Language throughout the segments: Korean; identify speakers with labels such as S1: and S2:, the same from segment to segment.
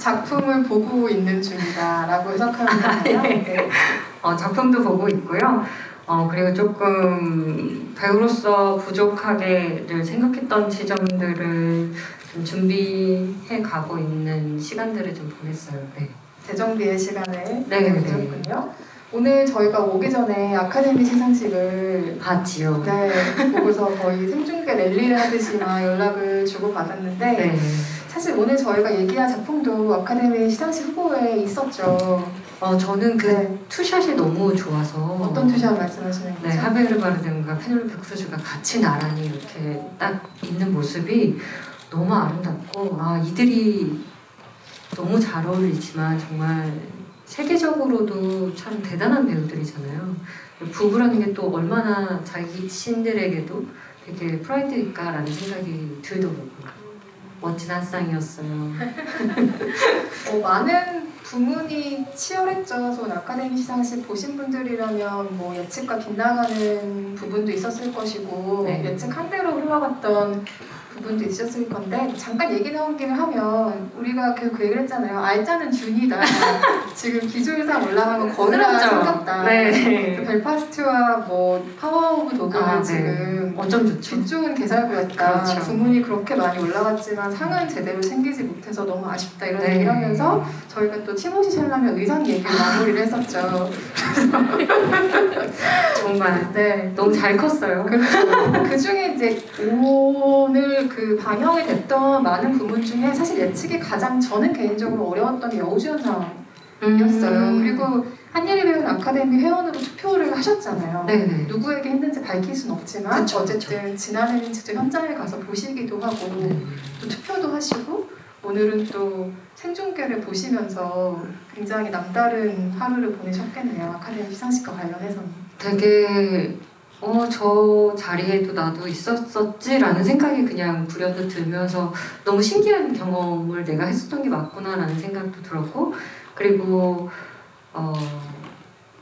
S1: 작품을 보고 있는 중이다라고 해석하면 되나요? 네.
S2: 작품도 보고 있고요. 그리고 조금 배우로서 부족하게를 생각했던 지점들을 좀 준비해 가고 있는 시간들을 좀 보냈어요. 네.
S1: 재정비의 시간을
S2: 네,
S1: 보내셨군요. 오늘 저희가 오기 전에 아카데미 시상식을
S2: 봤지요.
S1: 네, 보고서 거의 생중계 랠리를 하듯이 막 연락을 주고받았는데
S2: 네.
S1: 사실 오늘 저희가 얘기한 작품도 아카데미 시상식 후보에 있었죠.
S2: 저는 그
S1: 네.
S2: 투샷이 너무 좋아서.
S1: 어떤 투샷 말씀하시는 거죠?
S2: 네, 하베르 바르덴과 페넬로페 크루즈가 같이 나란히 이렇게 딱 있는 모습이 너무 아름답고, 이들이 너무 잘 어울리지만 정말 세계적으로도 참 대단한 배우들이잖아요. 부부라는 게 또 얼마나 자기 신들에게도 되게 프라이드일까라는 생각이 들더라고요. 멋진 한 쌍이었어요.
S1: 많은 부문이 치열했죠. 전 아카데미 시상식 보신 분들이라면 뭐 예측과 빗나가는 부분도 있었을 것이고
S2: 네.
S1: 예측한 대로 흘러갔던 부분도 있었을 건데 잠깐 얘기 나온 김에 하면 우리가 계속 그 얘기를 했잖아요. 알짜는 준이다. 지금 기조유상 올라간 거 거의 다 생겼다.
S2: 네.
S1: 벨파스트와 뭐 파워 오브 도그는 지금
S2: 어쩜 좋죠.
S1: 뒷쪽은 개살구였다.
S2: 그렇죠.
S1: 부문이 그렇게 많이 올라갔지만 상은 제대로 챙기지 못해서 너무 아쉽다 이런
S2: 네.
S1: 얘기를 하면서 저희가 또 티모시 샬라메 의상 얘기를 마무리를 했었죠.
S2: 정말
S1: 네.
S2: 너무 잘 컸어요.
S1: 그 중에 이제 오늘 그 방영이 됐던 많은 부분 중에 사실 예측이 가장 저는 개인적으로 어려웠던 게 여우주연상이었어요. 그리고 한예리 배우는 아카데미 회원으로 투표를 하셨잖아요.
S2: 네네.
S1: 누구에게 했는지 밝힐 수는 없지만
S2: 그쵸,
S1: 어쨌든 지난해는 직접 현장에 가서 보시기도 하고 또 투표도 하시고 오늘은 또 생중계를 보시면서 굉장히 남다른 하루를 보내셨겠네요. 아카데미 시상식과 관련해서는.
S2: 되게 저 자리에도 나도 있었었지라는 생각이 그냥 불현듯 들면서 너무 신기한 경험을 내가 했었던 게 맞구나라는 생각도 들었고, 그리고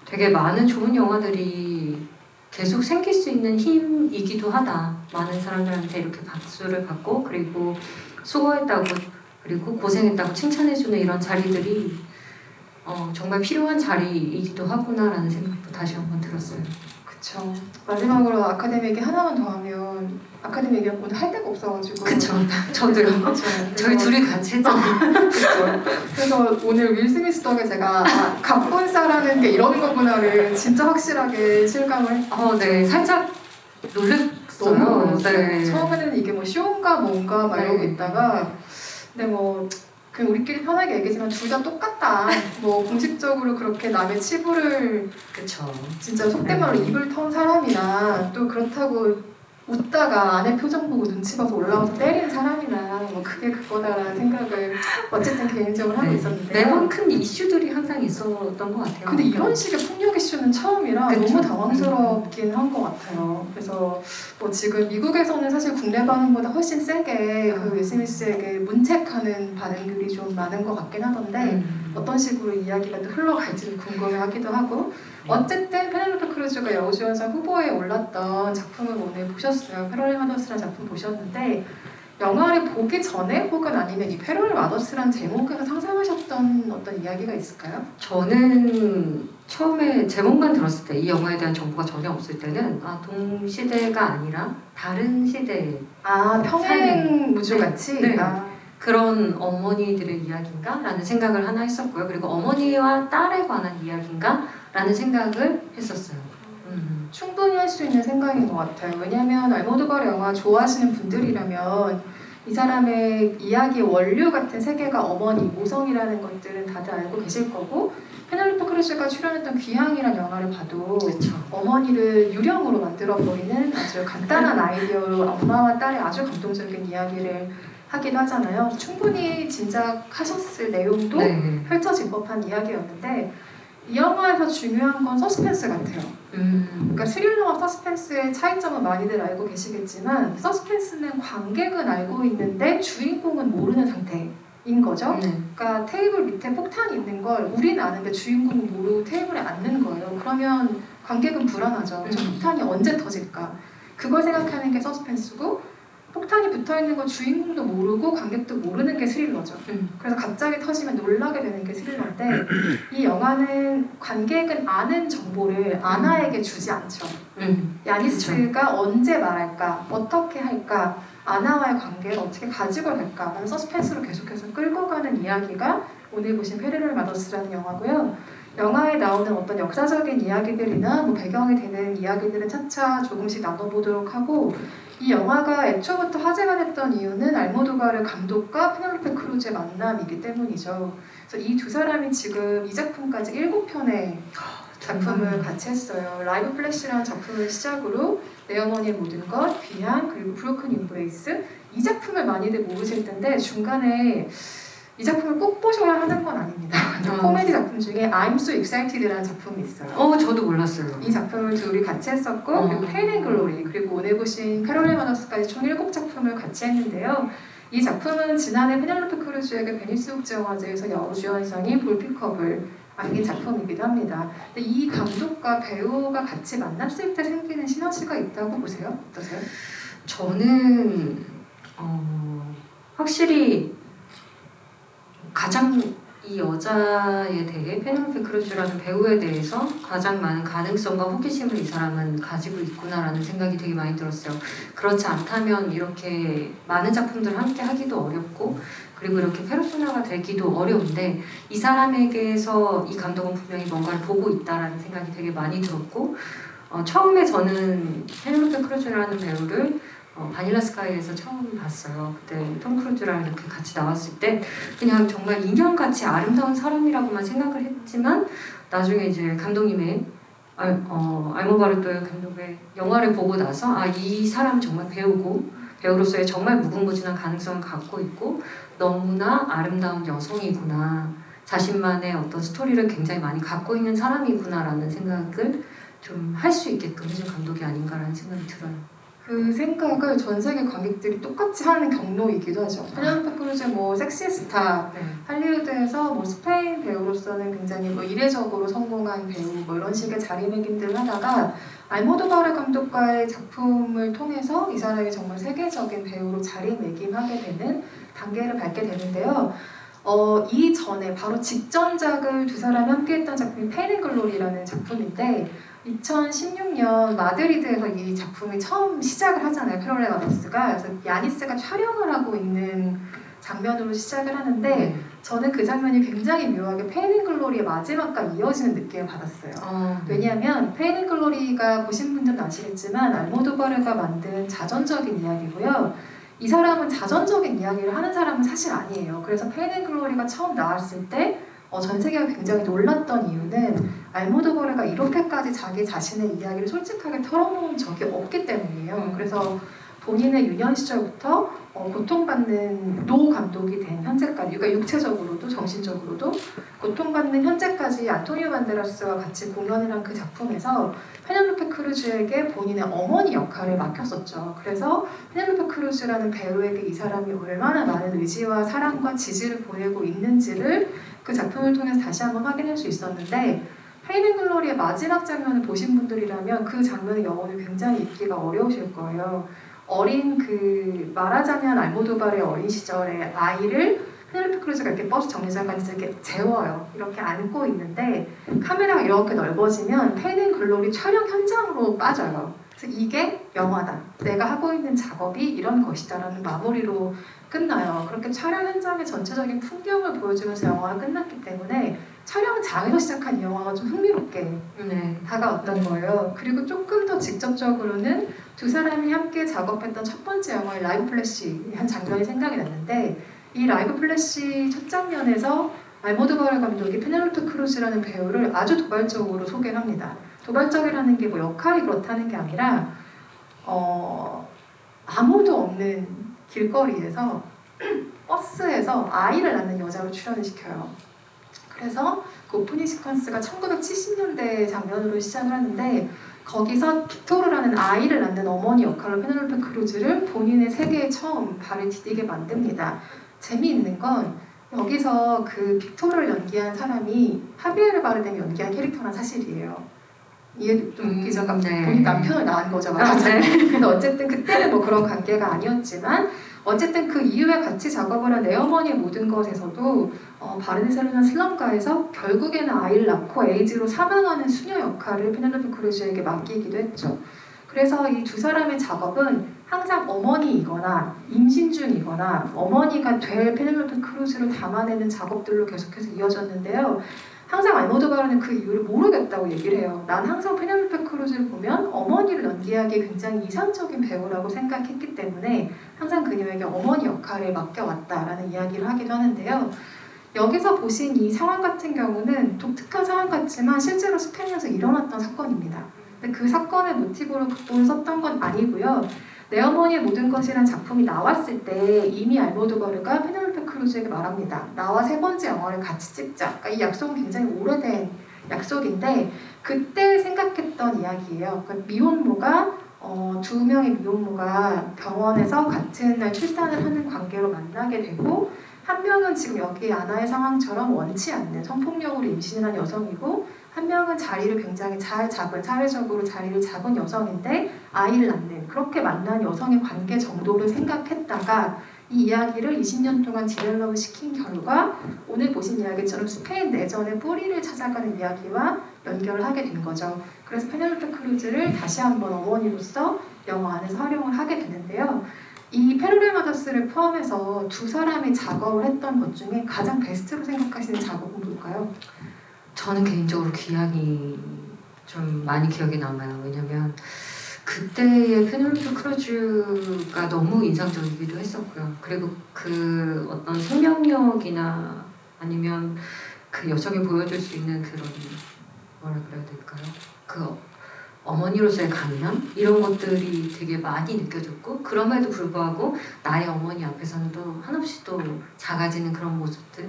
S2: 되게 많은 좋은 영화들이 계속 생길 수 있는 힘이기도 하다. 많은 사람들한테 이렇게 박수를 받고 그리고 수고했다고 그리고 고생했다고 칭찬해주는 이런 자리들이 정말 필요한 자리이기도 하구나라는 생각도 다시 한번 들었어요.
S1: 그쵸. 마지막으로 아카데미 얘기 하나만 더 하면 아카데미 얘기 오늘 할 데가 없어가지고.
S2: 그쵸. 저도요.
S1: 그쵸.
S2: 저희 둘이 같이 했잖아요.
S1: 그쵸. 그래서 오늘 윌 스미스 덕에 제가 갑분싸라는 게 이런 거구나를 진짜 확실하게 실감을
S2: 네. 살짝 놀랬어요.
S1: 너무
S2: 네.
S1: 처음에는 이게 뭐 쇼인가 뭔가 막 이러고
S2: 네.
S1: 있다가 근데 뭐 그냥 우리끼리 편하게 얘기지만 둘 다 똑같다. 뭐 공식적으로 그렇게 남의 치부를
S2: 그쵸.
S1: 진짜 속된 말로 입을 턴 사람이나 또 그렇다고 웃다가 아내 표정 보고 눈치 봐서 올라와서 때린 사람이나 뭐 그게 그거다라는 생각을 어쨌든 개인적으로 하고 있었는데
S2: 매번 큰 이슈들이 항상 있었던 것 같아요.
S1: 근데 이런 식의 폭력 이슈는 처음이라
S2: 그쵸.
S1: 너무 당황스럽긴 한 것 같아요. 그래서 뭐 지금 미국에서는 사실 국내 반응보다 훨씬 세게 그 윌 스미스에게 문책하는 반응들이 좀 많은 것 같긴 하던데 어떤 식으로 이야기가 또 흘러갈지를 궁금해하기도 하고 어쨌든 페넬로페 크루즈가 여우주연상 후보에 올랐던 작품을 오늘 보셨어요. 패러렐 마더스라는 작품 보셨는데 영화를 보기 전에 혹은 아니면 이 패러렐 마더스라는 제목을 상상하셨던 어떤 이야기가 있을까요?
S2: 저는 처음에 제목만 들었을 때 이 영화에 대한 정보가 전혀 없을 때는 동시대가 아니라 다른 시대
S1: 평행 무주같이?
S2: 네. 그런 어머니들의 이야기인가? 라는 생각을 하나 했었고요. 그리고 어머니와 딸에 관한 이야기인가? 라는 생각을 했었어요.
S1: 충분히 할 수 있는 생각인 것 같아요. 왜냐하면 알모도바르 영화 좋아하시는 분들이라면 이 사람의 이야기 원류 같은 세계가 어머니, 모성이라는 것들은 다들 알고 계실 거고 페넬로페 크루즈가 출연했던 귀향이라는 영화를 봐도
S2: 그렇죠.
S1: 어머니를 유령으로 만들어버리는 아주 간단한 아이디어로 엄마와 딸의 아주 감동적인 이야기를 하기도 하잖아요. 충분히 짐작하셨을 내용도 펼쳐질 법한 이야기였는데 이 영화에서 중요한 건 서스펜스 같아요. 그러니까 스릴러와 서스펜스의 차이점은 많이들 알고 계시겠지만 서스펜스는 관객은 알고 있는데 주인공은 모르는 상태인 거죠. 그러니까 테이블 밑에 폭탄이 있는 걸 우리는 아는데 주인공은 모르고 테이블에 앉는 거예요. 그러면 관객은 불안하죠. 저 폭탄이 언제 터질까? 그걸 생각하는 게 서스펜스고 폭탄이 붙어있는 건 주인공도 모르고 관객도 모르는 게 스릴러죠. 그래서 갑자기 터지면 놀라게 되는 게 스릴러인데 이 영화는 관객은 아는 정보를 아나에게 주지 않죠. 야니스가 언제 말할까, 어떻게 할까, 아나와의 관계를 어떻게 가지고 갈까 라는 서스펜스로 계속해서 끌고 가는 이야기가 오늘 보신 페레럴 마더스라는 영화고요. 영화에 나오는 어떤 역사적인 이야기들이나 뭐 배경이 되는 이야기들은 차차 조금씩 나눠보도록 하고, 이 영화가 애초부터 화제가 됐던 이유는 알모도바르 감독과 페넬로페 크루즈의 만남이기 때문이죠. 그래서 이 두 사람이 지금 이 작품까지 7편의 작품을 같이 했어요. 라이브 플래시라는 작품을 시작으로 내 어머니의 모든 것, 귀향, 그리고 브로큰 임브레이스, 이 작품을 많이들 모르실 텐데 중간에 이 작품을 꼭 보셔야 하는 건 아닙니다. 코미디 작품 중에 I'm So Excited라는 작품이 있어요.
S2: 저도 몰랐어요.
S1: 이 작품을 둘이 같이 했었고 그리고 페인 앤 글로리, 그리고 오늘 보신 캐롤린 마더스까지 총 7작품을 같이 했는데요. 이 작품은 지난해 페넬로페 크루즈에게 베니스 국제영화제에서 여우주연상인 볼피컵을 안긴 작품이기도 합니다. 근데 이 감독과 배우가 같이 만났을 때 생기는 시너지가 있다고 보세요? 어떠세요?
S2: 저는 확실히 가장 이 여자에 대해, 페넬로페 크루즈라는 배우에 대해서 가장 많은 가능성과 호기심을 이 사람은 가지고 있구나라는 생각이 되게 많이 들었어요. 그렇지 않다면 이렇게 많은 작품들을 함께 하기도 어렵고 그리고 이렇게 페르소나가 되기도 어려운데 이 사람에게서 이 감독은 분명히 뭔가를 보고 있다라는 생각이 되게 많이 들었고 처음에 저는 페넬로페 크루즈라는 배우를 바닐라 스카이에서 처음 봤어요. 그때 톰 크루즈랑 이렇게 같이 나왔을 때 그냥 정말 인형같이 아름다운 사람이라고만 생각을 했지만 나중에 이제 감독님의 알모바르토 감독의 영화를 보고 나서 이 사람 정말 배우로서의 정말 무궁무진한 가능성을 갖고 있고 너무나 아름다운 여성이구나, 자신만의 어떤 스토리를 굉장히 많이 갖고 있는 사람이구나라는 생각을 좀 할 수 있게끔 해준 감독이 아닌가라는 생각이 들어요.
S1: 그 생각을 전 세계 관객들이 똑같이 하는 경로이기도 하죠. 페넬로페 크루즈 섹시 스타, 할리우드에서 스페인 배우로서는 굉장히 이례적으로 성공한 배우 이런 식의 자리매김들을 하다가 알모도바르 감독과의 작품을 통해서 이 사람이 정말 세계적인 배우로 자리매김하게 되는 단계를 밟게 되는데요. 이전에 바로 직전작을 두 사람이 함께했던 작품이 페인 앤 글로리라는 작품인데 2016년 마드리드에서 이 작품이 처음 시작을 하잖아요. 페롤레 마더스가. 그래서 야니스가 촬영을 하고 있는 장면으로 시작을 하는데 저는 그 장면이 굉장히 묘하게 페인 앤 글로리의 마지막과 이어지는 느낌을 받았어요. 왜냐하면 페인 앤 글로리가 보신 분들은 아시겠지만 알모도바르가 만든 자전적인 이야기고요. 이 사람은 자전적인 이야기를 하는 사람은 사실 아니에요. 그래서 페인 앤 글로리가 처음 나왔을 때 전 세계가 굉장히 놀랐던 이유는 알모도바르가 이렇게까지 자기 자신의 이야기를 솔직하게 털어놓은 적이 없기 때문이에요. 그래서 본인의 유년 시절부터 고통받는 노 감독이 된 현재까지, 그러니까 육체적으로도 정신적으로도 고통받는 현재까지 안토니오 반데라스와 같이 공연을 한 그 작품에서 페넬로페 크루즈에게 본인의 어머니 역할을 맡겼었죠. 그래서 페넬로페 크루즈라는 배우에게 이 사람이 얼마나 많은 의지와 사랑과 지지를 보내고 있는지를 그 작품을 통해서 다시 한번 확인할 수 있었는데 페인 앤 글로리의 마지막 장면을 보신 분들이라면 그 장면의 영혼을 굉장히 잊기가 어려우실 거예요. 말하자면 알모도바르의 어린 시절의 아이를 페넬로페 크루즈가 이렇게 버스 정류장까지 이렇게 재워요. 이렇게 안고 있는데 카메라가 이렇게 넓어지면 페인 앤 글로리 촬영 현장으로 빠져요. 그래서 이게 영화다. 내가 하고 있는 작업이 이런 것이다라는 마무리로 끝나요. 그렇게 촬영 현장의 전체적인 풍경을 보여주면서 영화가 끝났기 때문에 촬영장에서 시작한 이 영화가 좀 흥미롭게 다가왔던 거예요. 그리고 조금 더 직접적으로는 두 사람이 함께 작업했던 첫 번째 영화의 라이브 플래시 한 장면이 생각이 났는데 이 라이브 플래시 첫 장면에서 알모도바르 감독이 페넬로페 크루즈라는 배우를 아주 도발적으로 소개를 합니다. 도발적이라는 게 역할이 그렇다는 게 아니라 아무도 없는 길거리에서 버스에서 아이를 낳는 여자로 출연을 시켜요. 그래서 그 오프닝 시퀀스가 1970년대 장면으로 시작을 하는데 거기서 빅토르라는 아이를 낳는 어머니 역할로 페넬로페 크루즈를 본인의 세계에 처음 발을 디디게 만듭니다. 재미있는 건 여기서 그 빅토르를 연기한 사람이 하비에르 바르뎀이 연기한 캐릭터란 사실이에요. 이게 좀 웃기죠.
S2: 네.
S1: 본인 남편을 낳은 거죠.
S2: 네.
S1: 근데 어쨌든 그때는 뭐 그런 관계가 아니었지만 어쨌든 그 이후에 같이 작업을 한 내 어머니의 모든 것에서도 바르셀로나 슬럼가에서 결국에는 아이를 낳고 에이즈로 사망하는 수녀 역할을 페넬로페 크루즈에게 맡기기도 했죠. 그래서 이 두 사람의 작업은 항상 어머니이거나 임신 중이거나 어머니가 될 페넬로페 크루즈를 담아내는 작업들로 계속해서 이어졌는데요. 항상 알모도바르는 그 이유를 모르겠다고 얘기를 해요. 난 항상 페넬로페 크루즈를 보면 어머니를 연기하기에 굉장히 이상적인 배우라고 생각했기 때문에 항상 그녀에게 어머니 역할을 맡겨왔다라는 이야기를 하기도 하는데요. 여기서 보신 이 상황 같은 경우는 독특한 상황 같지만 실제로 스페인에서 일어났던 사건입니다. 근데 그 사건의 모티브로 극본을 썼던 건 아니고요. 내 어머니의 모든 것이란 작품이 나왔을 때 이미 알모도바르가 페넬로페 크루즈에게 말합니다. 나와 세 번째 영화를 같이 찍자. 그러니까 이 약속은 굉장히 오래된 약속인데 그때 생각했던 이야기예요. 그러니까 미혼모가 두 명의 미혼모가 병원에서 같은 날 출산을 하는 관계로 만나게 되고 한 명은 지금 여기 아나의 상황처럼 원치 않는 성폭력으로 임신을 한 여성이고 한 명은 자리를 굉장히 잘 잡은 사회적으로 자리를 잡은 여성인데 아이를 낳는 그렇게 만난 여성의 관계 정도를 생각했다가 이 이야기를 20년 동안 디벨롭을 시킨 결과 오늘 보신 이야기처럼 스페인 내전의 뿌리를 찾아가는 이야기와 연결을 하게 된 거죠. 그래서 페넬로페 크루즈를 다시 한번 어머니로서 영화 안에서 활용을 하게 되는데요. 이 페르레마더스를 포함해서 두 사람이 작업을 했던 것 중에 가장 베스트로 생각하시는 작업은 뭘까요?
S2: 저는 개인적으로 귀향이 좀 많이 기억에 남아요. 왜냐면 그때의 페넬로페 크루즈가 너무 인상적이기도 했었고요. 그리고 그 어떤 생명력이나 아니면 그 여성이 보여줄 수 있는 그런 뭐라 그래야 될까요? 그 어머니로서의 강남 이런 것들이 되게 많이 느껴졌고 그럼에도 불구하고 나의 어머니 앞에서는 또 한없이 또 작아지는 그런 모습들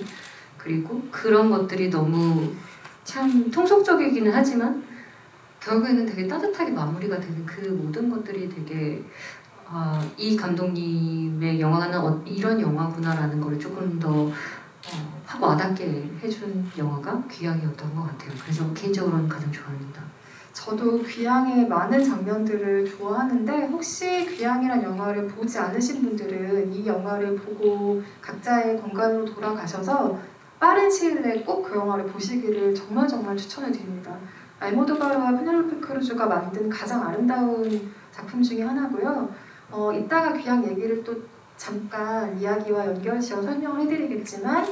S2: 그리고 그런 것들이 너무 참 통속적이기는 하지만 결국에는 되게 따뜻하게 마무리가 되는 그 모든 것들이 되게 이 감독님의 영화는 이런 영화구나라는 걸 조금 더 확 와닿게 해준 영화가 귀향이었던 것 같아요. 그래서 개인적으로는 가장 좋아합니다.
S1: 저도 귀향의 많은 장면들을 좋아하는데 혹시 귀향이란 영화를 보지 않으신 분들은 이 영화를 보고 각자의 공간으로 돌아가셔서 빠른 시일 내에 꼭 그 영화를 보시기를 정말 추천을 드립니다. 알모도바르와 페넬로페 크루즈가 만든 가장 아름다운 작품 중에 하나고요. 이따가 귀향 얘기를 또 잠깐 이야기와 연결지어 설명을 해드리겠지만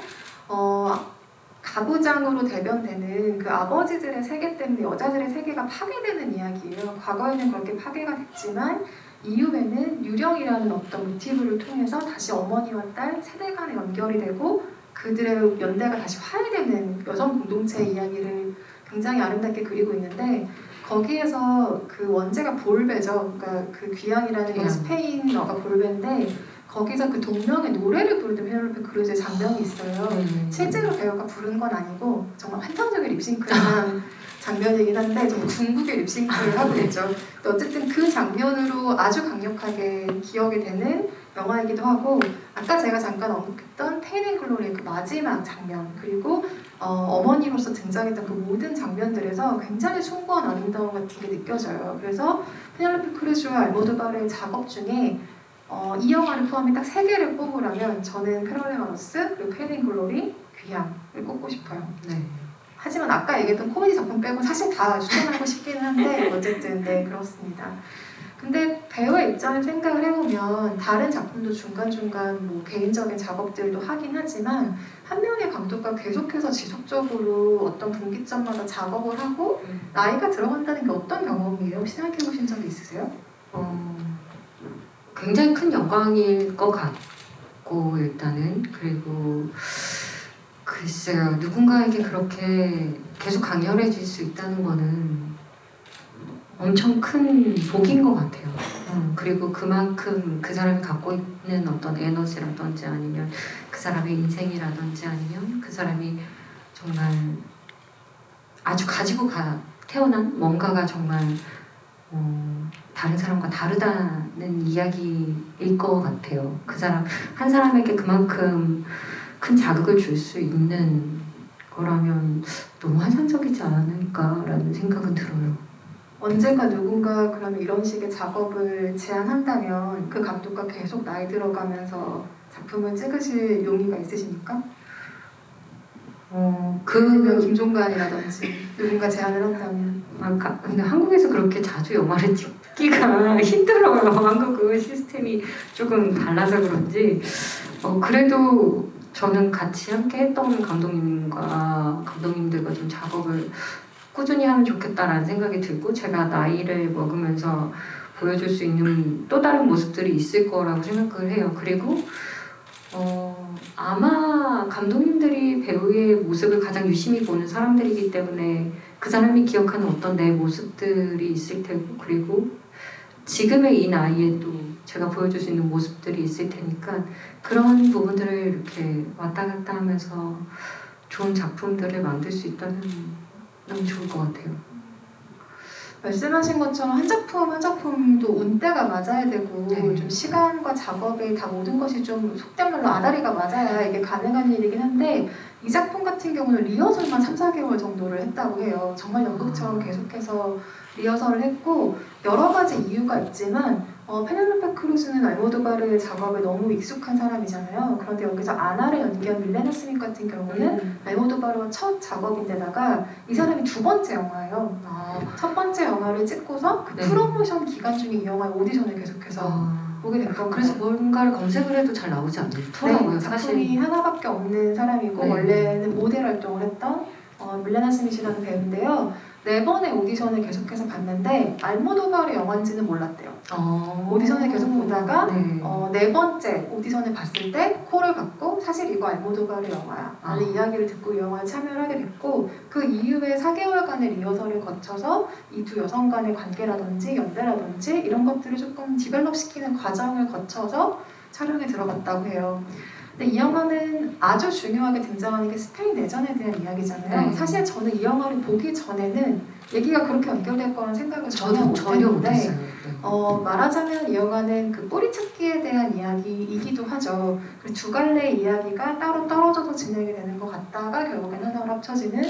S1: 가부장으로 대변되는 그 아버지들의 세계 때문에 여자들의 세계가 파괴되는 이야기예요. 과거에는 그렇게 파괴가 됐지만 이후에는 유령이라는 어떤 모티브를 통해서 다시 어머니와 딸 세대 간의 연결이 되고 그들의 연대가 다시 화해되는 여성 공동체 이야기를 굉장히 아름답게 그리고 있는데 거기에서 그 원제가 볼베죠. 그러니까 그 귀향이라는 건 스페인어가 볼베인데 거기서 그 동명의 노래를 부르는 페넬로페 크루즈의 장면이 있어요. 실제로 배우가 부른 건 아니고 정말 환상적인 립싱크를 한 장면이긴 한데 정말 궁극의 립싱크를 하고 있죠. 어쨌든 그 장면으로 아주 강력하게 기억이 되는 영화이기도 하고 아까 제가 잠깐 언급했던 페인 앤 글로리의 그 마지막 장면 그리고 어머니로서 등장했던 그 모든 장면들에서 굉장히 숭고한 아름다움 같은 게 느껴져요. 그래서 페넬로페 크루즈와 알모도바르의 작업 중에 이 영화를 포함해 딱 3개를 뽑으라면 저는 페르레마더스 그리고 페인 앤 글로리, 귀향을 꼽고 싶어요.
S2: 네.
S1: 하지만 아까 얘기했던 코미디 작품 빼고 사실 다 추천하고 싶기는 한데 어쨌든 네 그렇습니다. 근데 배우의 입장에서 생각을 해보면 다른 작품도 중간중간 뭐 개인적인 작업들도 하긴 하지만 한 명의 감독과 계속해서 지속적으로 어떤 분기점마다 작업을 하고 나이가 들어간다는 게 어떤 경험이에요? 혹시 생각해보신 적이 있으세요?
S2: 굉장히 큰 영광일 것 같고 일단은 그리고 글쎄요 누군가에게 그렇게 계속 강렬해질 수 있다는 거는 엄청 큰 복인 것 같아요. 그리고 그만큼 그 사람이 갖고 있는 어떤 에너지라든지 아니면 그 사람의 인생이라든지 아니면 그 사람이 정말 아주 가지고 태어난 뭔가가 정말 다른 사람과 다르다는 이야기일 것 같아요. 그 사람 한 사람에게 그만큼 큰 자극을 줄 수 있는 거라면 너무 환상적이지 않을까라는 생각은 들어요.
S1: 언젠가 누군가 그러면 이런 식의 작업을 제안한다면 그 감독과 계속 나이 들어가면서 작품을 찍으실 용의가 있으십니까? 그러면 김종관이라든지 누군가 제안을 한다면.
S2: 근데 한국에서 그렇게 자주 영화를 찍기가 힘들어요. 한국은 시스템이 조금 달라서 그런지. 그래도 저는 같이 함께 했던 감독님들과 좀 작업을 꾸준히 하면 좋겠다라는 생각이 들고, 제가 나이를 먹으면서 보여줄 수 있는 또 다른 모습들이 있을 거라고 생각을 해요. 그리고 아마 감독님들이 배우의 모습을 가장 유심히 보는 사람들이기 때문에 그 사람이 기억하는 어떤 내 모습들이 있을 테고, 그리고 지금의 이 나이에 또 제가 보여줄 수 있는 모습들이 있을 테니까 그런 부분들을 이렇게 왔다 갔다 하면서 좋은 작품들을 만들 수 있다면 너무 좋을 것 같아요.
S1: 말씀하신 것처럼 한 작품 한 작품도 운때가 맞아야 되고
S2: 네.
S1: 좀 시간과 작업에 다 모든 것이 좀 속된 말로 아다리가 맞아야 이게 가능한 일이긴 한데, 이 작품 같은 경우는 리허설만 3-4개월 정도를 했다고 해요. 정말 연극처럼 계속해서 리허설을 했고, 여러 가지 이유가 있지만 페넬로페 크루즈는 알모도바르의 작업에 너무 익숙한 사람이잖아요. 그런데 여기서 아나를 연기한 밀레나 스밋 같은 경우는 알모도바르와 첫 작업인데다가 이 사람이 두 번째 영화예요. 첫 번째 영화를 찍고서 그 프로모션 기간 중에 이 영화의 오디션을 계속해서 보게 된 겁니다.
S2: 그래서 뭔가를 검색을 해도 잘 나오지 않더라고요.
S1: 네, 작품이 하나밖에 없는 사람이고,
S2: 네.
S1: 원래는 모델 활동을 했던 밀레나 스밋이라는 배우인데요. 4번의 오디션을 계속해서 봤는데 알모도바르 영화인지는 몰랐대요. 오디션을 계속 보다가 네 번째 오디션을 봤을 때 콜을 받고 사실 이거 알모도바르 영화야 라는 이야기를 듣고 이 영화에 참여를 하게 됐고, 그 이후에 4개월간의 리허설을 거쳐서 이 두 여성 간의 관계라든지 연대라든지 이런 것들을 조금 디벨롭 시키는 과정을 거쳐서 촬영에 들어갔다고 해요. 근데 이 영화는 아주 중요하게 등장하는 게 스페인 내전에 대한 이야기잖아요. 사실 저는 이 영화를 보기 전에는 얘기가 그렇게 연결될 거라는 생각을 전혀 못했는데, 말하자면 이 영화는 그 뿌리찾기에 대한 이야기이기도 하죠. 그리고 두 갈래의 이야기가 따로 떨어져서 진행이 되는 것 같다가 결국엔 하나로 합쳐지는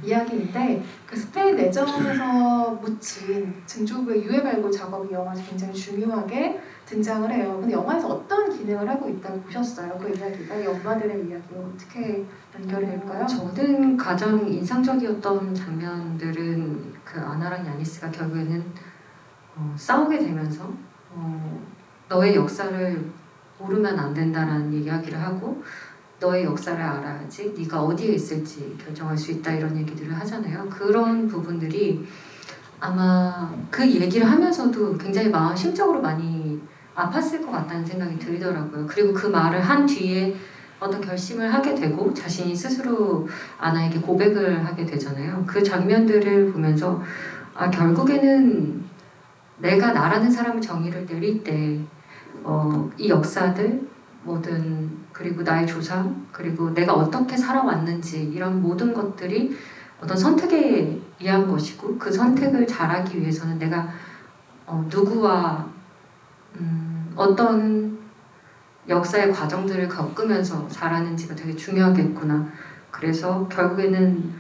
S1: 이야기인데, 그 스페인 내전에서 묻힌 증조부의 유해 발굴 작업이 영화에서 굉장히 중요하게 등장을 해요. 근데 영화에서 어떤 기능을 하고 있다고 보셨어요? 그 이야기가 이 엄마들의 이야기와 어떻게 연결이 될까요?
S2: 저는 가장 인상적이었던 장면들은 그 아나랑 야니스가 결국에는 싸우게 되면서 너의 역사를 모르면 안 된다라는 이야기를 하고, 너의 역사를 알아야지 네가 어디에 있을지 결정할 수 있다 이런 얘기들을 하잖아요. 그런 부분들이 아마 그 얘기를 하면서도 굉장히 심적으로 많이 아팠을 것 같다는 생각이 들더라고요. 그리고 그 말을 한 뒤에 어떤 결심을 하게 되고 자신이 스스로 아나에게 고백을 하게 되잖아요. 그 장면들을 보면서 결국에는 내가 나라는 사람을 정의를 내릴 때 이 역사들 뭐든, 그리고 나의 조상, 그리고 내가 어떻게 살아왔는지 이런 모든 것들이 어떤 선택에 의한 것이고, 그 선택을 잘하기 위해서는 내가 누구와 어떤 역사의 과정들을 겪으면서 자라는지가 되게 중요하겠구나. 그래서 결국에는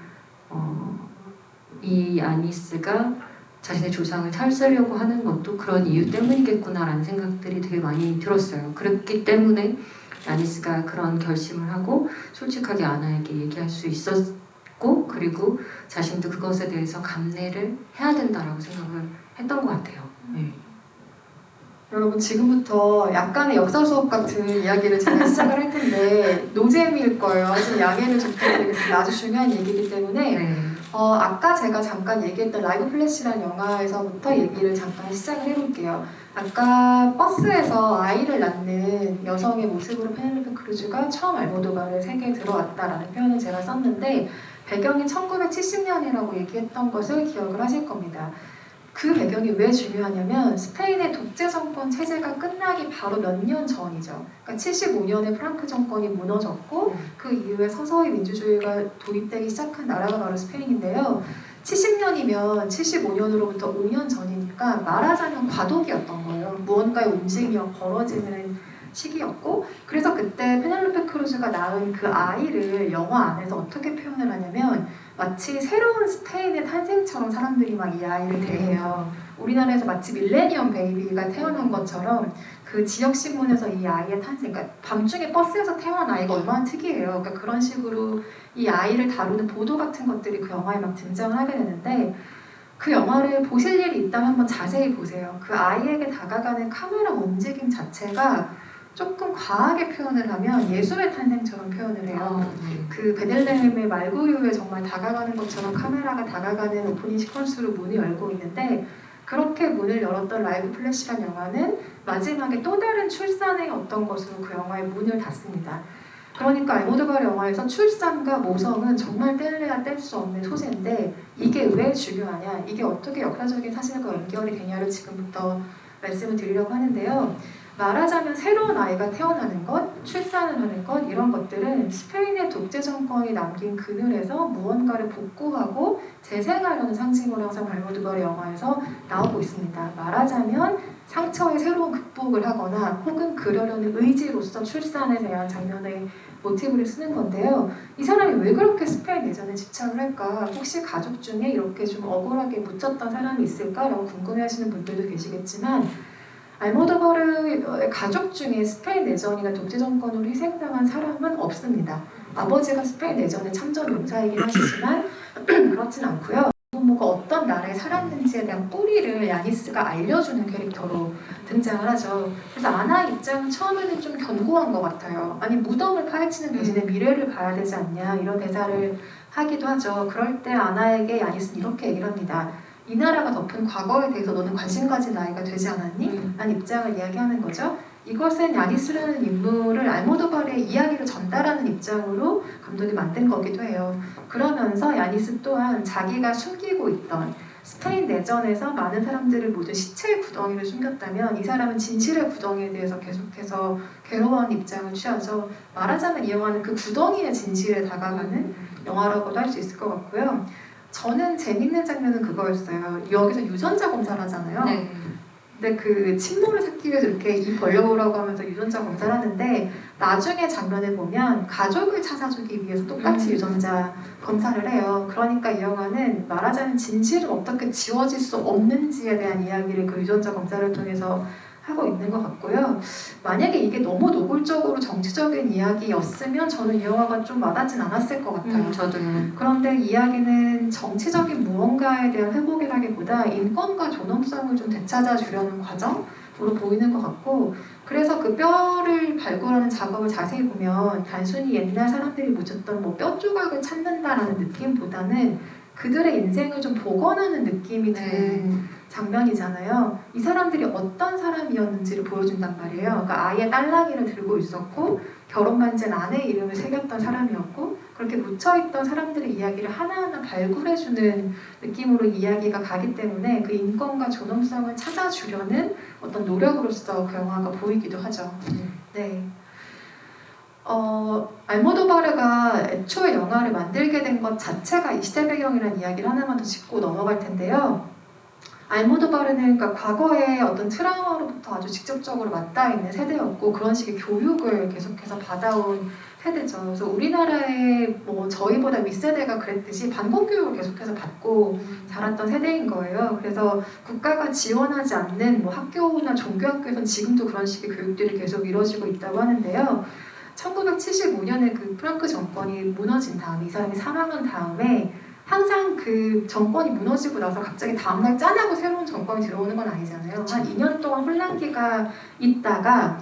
S2: 이 아니스가 자신의 조상을 찾으려고 하는 것도 그런 이유 때문이겠구나라는 생각들이 되게 많이 들었어요. 그렇기 때문에 아니스가 그런 결심을 하고 솔직하게 아나에게 얘기할 수 있었고, 그리고 자신도 그것에 대해서 감내를 해야 된다라고 생각을 했던 것 같아요.
S1: 여러분, 지금부터 약간의 역사 수업 같은 이야기를 제가 시작을 할 텐데 노잼일 거예요. 하지만 양해를 좀 부탁드리겠습니다. 아주 중요한 얘기이기 때문에 아까 제가 잠깐 얘기했던 라이브 플래시라는 영화에서부터 얘기를 잠깐 시작을 해볼게요. 아까 버스에서 아이를 낳는 여성의 모습으로 페넬로페 크루즈가 처음 알모도바르의 세계에 들어왔다라는 표현을 제가 썼는데, 배경이 1970년이라고 얘기했던 것을 기억을 하실 겁니다. 그 배경이 왜 중요하냐면 스페인의 독재 정권 체제가 끝나기 바로 몇 년 전이죠. 그러니까 75년에 프랑크 정권이 무너졌고 그 이후에 서서히 민주주의가 도입되기 시작한 나라가 바로 스페인인데요. 70년이면 75년으로부터 5년 전이니까 말하자면 과도기였던 거예요. 무언가의 움직임이 벌어지는 시기였고, 그래서 그때 페넬로페 크루즈가 낳은 그 아이를 영화 안에서 어떻게 표현을 하냐면 마치 새로운 스페인의 탄생처럼 사람들이 막 이 아이를 대해요. 우리나라에서 마치 밀레니엄 베이비가 태어난 것처럼 그 지역 신문에서 이 아이의 탄생, 그러니까 밤중에 버스에서 태어난 아이가 얼마나 특이해요. 그러니까 그런 식으로 이 아이를 다루는 보도 같은 것들이 그 영화에 막 등장을 하게 되는데, 그 영화를 보실 일이 있다면 한번 자세히 보세요. 그 아이에게 다가가는 카메라 움직임 자체가 조금 과하게 표현을 하면 예수의 탄생처럼 표현을 해요. 그 베들레헴의 말구유에 정말 다가가는 것처럼 카메라가 다가가는 오프닝 시퀀스로 문이 열고 있는데, 그렇게 문을 열었던 라이브 플래시란 영화는 마지막에 또 다른 출산의 어떤 것으로 그 영화의 문을 닫습니다. 그러니까 알모도바르 영화에서 출산과 모성은 정말 뗄래야 뗄 수 없는 소재인데, 이게 왜 중요하냐, 이게 어떻게 역사적인 사실과 연결이 되냐를 지금부터 말씀을 드리려고 하는데요. 말하자면 새로운 아이가 태어나는 것, 출산을 하는 것, 이런 것들은 스페인의 독재 정권이 남긴 그늘에서 무언가를 복구하고 재생하려는 상징으로 항상 알모도바르 영화에서 나오고 있습니다. 말하자면 상처의 새로운 극복을 하거나 혹은 그러려는 의지로서 출산에 대한 장면의 모티브를 쓰는 건데요. 이 사람이 왜 그렇게 스페인 내전에 집착을 할까? 혹시 가족 중에 이렇게 좀 억울하게 묻혔던 사람이 있을까? 라고 궁금해하시는 분들도 계시겠지만, 알모도바르의 가족 중에 스페인 내전이나 독재 정권으로 희생당한 사람은 없습니다. 아버지가 스페인 내전의 참전 용사이긴 하시지만 그렇진 않고요. 부모가 어떤 나라에 살았는지에 대한 뿌리를 야니스가 알려주는 캐릭터로 등장을 하죠. 그래서 아나의 입장은 처음에는 좀 견고한 것 같아요. 아니, 무덤을 파헤치는 대신에 미래를 봐야 되지 않냐, 이런 대사를 하기도 하죠. 그럴 때 아나에게 야니스는 이렇게 얘기를 합니다. 이 나라가 덮은 과거에 대해서 너는 관심 가진 나이가 되지 않았니? 라는 입장을 이야기하는 거죠. 이것은 야니스라는 인물을 알모도바르의 이야기를 전달하는 입장으로 감독이 만든 거기도 해요. 그러면서 야니스 또한 자기가 숨기고 있던 스페인 내전에서 많은 사람들을 모두 시체의 구덩이를 숨겼다면 이 사람은 진실의 구덩이에 대해서 계속해서 괴로워하는 입장을 취하죠. 말하자면 이 영화는 그 구덩이의 진실에 다가가는 영화라고도 할 수 있을 것 같고요. 저는 재밌는 장면은 그거였어요. 여기서 유전자 검사를 하잖아요.
S2: 네.
S1: 근데 그 침몰을 찾기 위해서 이렇게 입 벌려보라고 하면서 유전자 검사를 하는데, 나중에 장면을 보면 가족을 찾아주기 위해서 똑같이 유전자 검사를 해요. 그러니까 이 영화는 말하자면 진실은 어떻게 지워질 수 없는지에 대한 이야기를 그 유전자 검사를 통해서 하고 있는 것 같고요. 만약에 이게 너무 노골적으로 정치적인 이야기였으면 저는 이 영화가 좀 와닿진 않았을 것 같아요.
S2: 저도요.
S1: 그런데 이야기는 정치적인 무언가에 대한 회복이라기보다 인권과 존엄성을 좀 되찾아 주려는 과정으로 보이는 것 같고, 그래서 그 뼈를 발굴하는 작업을 자세히 보면 단순히 옛날 사람들이 묻혔던 뭐 뼈 조각을 찾는다라는 느낌보다는 그들의 인생을 좀 복원하는 느낌이 드는 장면이잖아요. 이 사람들이 어떤 사람이었는지를 보여준단 말이에요. 그러니까 아이의 딸랑이를 들고 있었고, 결혼 반지엔 아내의 이름을 새겼던 사람이었고, 그렇게 묻혀있던 사람들의 이야기를 하나하나 발굴해주는 느낌으로 이야기가 가기 때문에 그 인권과 존엄성을 찾아주려는 어떤 노력으로서 그 영화가 보이기도 하죠. 네. 알모도바르가 애초에 영화를 만들게 된 것 자체가 이 시대 배경이라는 이야기를 하나만 더 짚고 넘어갈 텐데요. 알모도바르는 그러니까 과거의 어떤 트라우마로부터 아주 직접적으로 맞닿아 있는 세대였고, 그런 식의 교육을 계속해서 받아온 세대죠. 그래서 우리나라의 뭐 저희보다 윗세대가 그랬듯이 반공 교육을 계속해서 받고 자랐던 세대인 거예요. 그래서 국가가 지원하지 않는 뭐 학교나 종교학교에서는 지금도 그런 식의 교육들이 계속 이루어지고 있다고 하는데요. 1975년에 그 프랑크 정권이 무너진 다음에, 이 사람이 사망한 다음에 항상 그 정권이 무너지고 나서 갑자기 다음날 짠하고 새로운 정권이 들어오는 건 아니잖아요. 한 2년 동안 혼란기가 있다가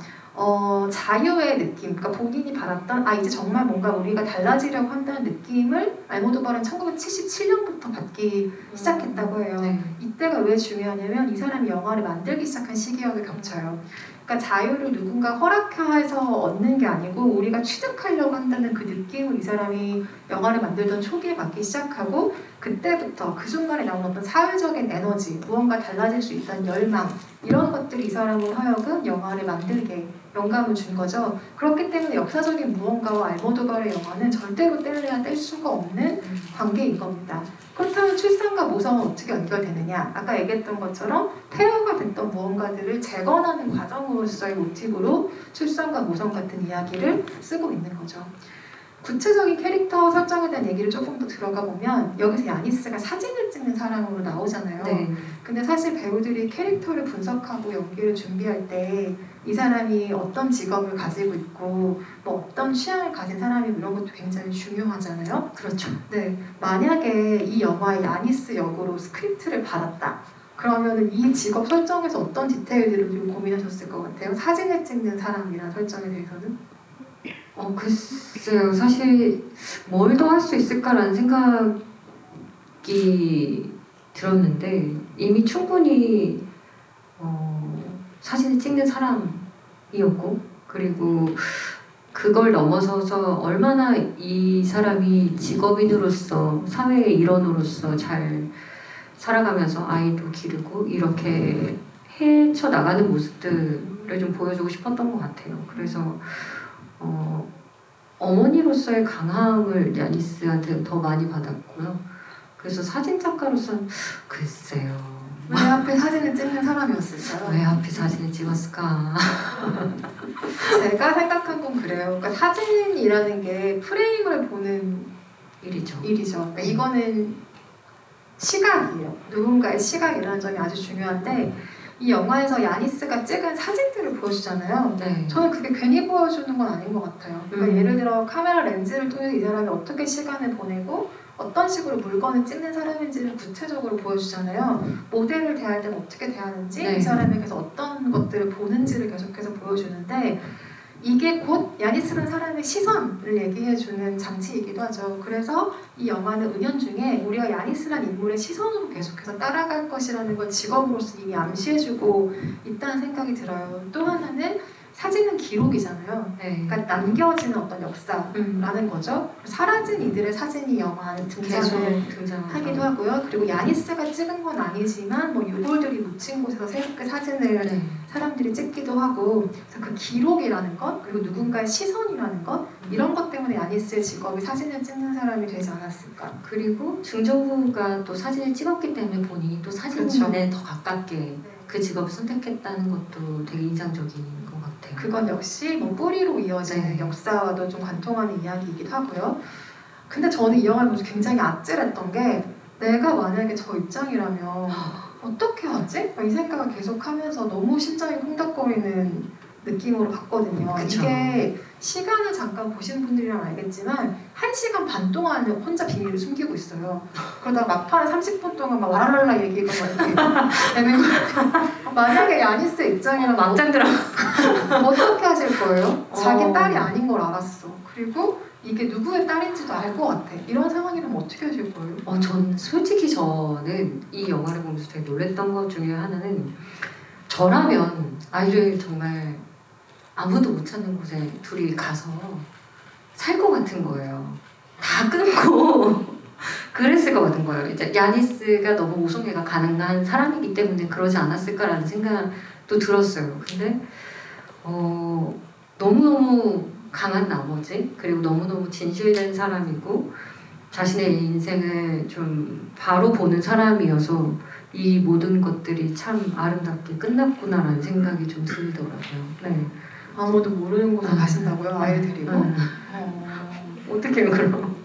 S1: 자유의 느낌, 그러니까 본인이 받았던 이제 정말 뭔가 우리가 달라지려고 한다는 느낌을 알모도바르는 1977년부터 받기 시작했다고 해요. 이때가 왜 중요하냐면 이 사람이 영화를 만들기 시작한 시기하고 겹쳐요. 그러니까 자유를 누군가 허락해서 얻는 게 아니고 우리가 취득하려고 한다는 그 느낌을 이 사람이 영화를 만들던 초기에 받기 시작하고, 그때부터 그 순간에 나오는 어떤 사회적인 에너지, 무언가 달라질 수 있다는 열망, 이런 것들이 이 사람으로 하여금 영화를 만들게 영감을 준 거죠. 그렇기 때문에 역사적인 무언가와 알모도바르의 영화는 절대로 뗄래야 뗄 수가 없는 관계인 겁니다. 그렇다면 출산과 모성은 어떻게 연결되느냐? 아까 얘기했던 것처럼 폐허가 됐던 무언가들을 재건하는 과정으로서의 모티브로 출산과 모성 같은 이야기를 쓰고 있는 거죠. 구체적인 캐릭터 설정에 대한 얘기를 조금 더 들어가 보면 여기서 야니스가 사진을 찍는 사람으로 나오잖아요.
S2: 네.
S1: 근데 사실 배우들이 캐릭터를 분석하고 연기를 준비할 때 이 사람이 어떤 직업을 가지고 있고 뭐 어떤 취향을 가진 사람이 이런 것도 굉장히 중요하잖아요.
S2: 그렇죠.
S1: 네, 만약에 이 영화의 야니스 역으로 스크립트를 받았다. 그러면은 이 직업 설정에서 어떤 디테일들을 좀 고민하셨을 것 같아요? 사진을 찍는 사람이라는 설정에 대해서는?
S2: 글쎄요. 사실 뭘 더 할 수 있을까라는 생각이 들었는데 이미 충분히 사진을 찍는 사람이었고 그리고 그걸 넘어서서 얼마나 이 사람이 직업인으로서 사회의 일원으로서 잘 살아가면서 아이도 기르고 이렇게 헤쳐나가는 모습들을 좀 보여주고 싶었던 것 같아요. 그래서 어머니로서의 강함을 야니스한테 더 많이 받았고요. 그래서 사진작가로서는 글쎄요.
S1: 왜 하필 사진을 찍는 사람이었을까요?
S2: 왜 하필 사진을 찍었을까?
S1: 제가 생각한 건 그래요. 그러니까 사진이라는 게 프레임을 보는
S2: 일이죠.
S1: 그러니까 이거는 시각이에요. 누군가의 시각이라는 점이 아주 중요한데 이 영화에서 야니스가 찍은 사진들을 보여주잖아요.
S2: 네.
S1: 저는 그게 괜히 보여주는 건 아닌 것 같아요. 그러니까 예를 들어 카메라 렌즈를 통해서 이 사람이 어떻게 시간을 보내고 어떤 식으로 물건을 찍는 사람인지를 구체적으로 보여주잖아요. 모델을 대할 때는 어떻게 대하는지
S2: 네.
S1: 이 사람에게서 어떤 것들을 보는지를 계속해서 보여주는데 이게 곧 야니스라는 사람의 시선을 얘기해주는 장치이기도 하죠. 그래서 이 영화는 은연중에 우리가 야니스라는 인물의 시선으로 계속해서 따라갈 것이라는 걸 직업으로서 이미 암시해주고 있다는 생각이 들어요. 또 하나는 사진은 기록이잖아요.
S2: 네.
S1: 그러니까 남겨지는 어떤 역사라는 거죠. 사라진 이들의 사진이 영화 안에 등장하기도 하고요. 그리고 야니스가 찍은 건 아니지만 뭐 유골들이 묻힌 곳에서 새롭게 사진을
S2: 네.
S1: 사람들이 찍기도 하고 그래서 그 기록이라는 것 그리고 누군가의 시선이라는 것 이런 것 때문에 야니스의 직업이 사진을 찍는 사람이 되지 않았을까.
S2: 그리고 중정부가 또 사진을 찍었기 때문에 본인이 또 사진에 더 가깝게 그 직업을 선택했다는 것도 되게 인상적인 것 같아요.
S1: 그건 역시 뭐 뿌리로 이어지는
S2: 네.
S1: 역사와도 좀 관통하는 이야기이기도 하고요. 근데 저는 이 영화를 보면서 굉장히 아찔했던 게 내가 만약에 저 입장이라면 어떻게 하지? 이 생각을 계속하면서 너무 심장이 콩닥거리는 느낌으로 봤거든요.
S2: 그쵸.
S1: 이게 시간을 잠깐 보신 분들이랑 알겠지만 1시간 반 동안 혼자 비밀을 숨기고 있어요. 그러다가 막판에 30분 동안 막 와랄랄라 얘기가 막 이렇게 되는 거예요. 만약에 야니스 입장이라면
S2: 막장 들어.
S1: 어떻게 하실 거예요? 자기
S2: 어.
S1: 딸이 아닌 걸 알았어. 그리고 이게 누구의 딸인지도 알 것 같아. 이런 상황이라면 어떻게 하실 거예요?
S2: 전 솔직히 저는 이 영화를 보면서 되게 놀랬던 것 중에 하나는 저라면 아이를 정말 아무도 못 찾는 곳에 둘이 가서 살 것 같은 거예요. 다 끊고 그랬을 것 같은 거예요. 이제 야니스가 너무 모성애가 가능한 사람이기 때문에 그러지 않았을까라는 생각도 들었어요. 근데 너무너무 강한 나머지 그리고 너무너무 진실된 사람이고 자신의 인생을 좀 바로 보는 사람이어서 이 모든 것들이 참 아름답게 끝났구나라는 생각이 좀 들더라고요. 네.
S1: 아무도 모르는 곳에 가신다고요? 아이를 데리고?
S2: 어떻게 그럼?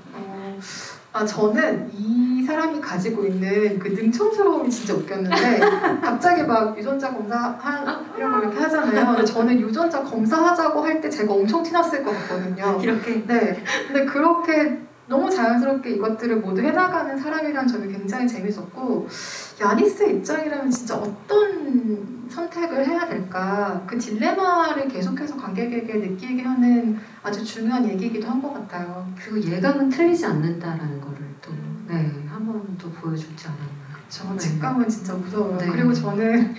S1: 저는 이 사람이 가지고 있는 그 능청스러움이 진짜 웃겼는데 갑자기 막 유전자 검사하려고 이렇게 하잖아요. 근데 저는 유전자 검사하자고 할 때 제가 엄청 티났을 것 같거든요.
S2: 이렇게?
S1: 네. 근데 그렇게 너무 자연스럽게 이것들을 모두 해나가는 사람이라는 점이 굉장히 재밌었고 야니스의 입장이라면 진짜 어떤 선택을 해야 될까 그 딜레마를 계속해서 관객에게 느끼게 하는 아주 중요한 얘기이기도 한 것 같아요.
S2: 그리고 예감은 틀리지 않는다라는 거를 또 한 번 또 보여주지 않았나.
S1: 저 직감은 진짜 무서워요.
S2: 네.
S1: 그리고 저는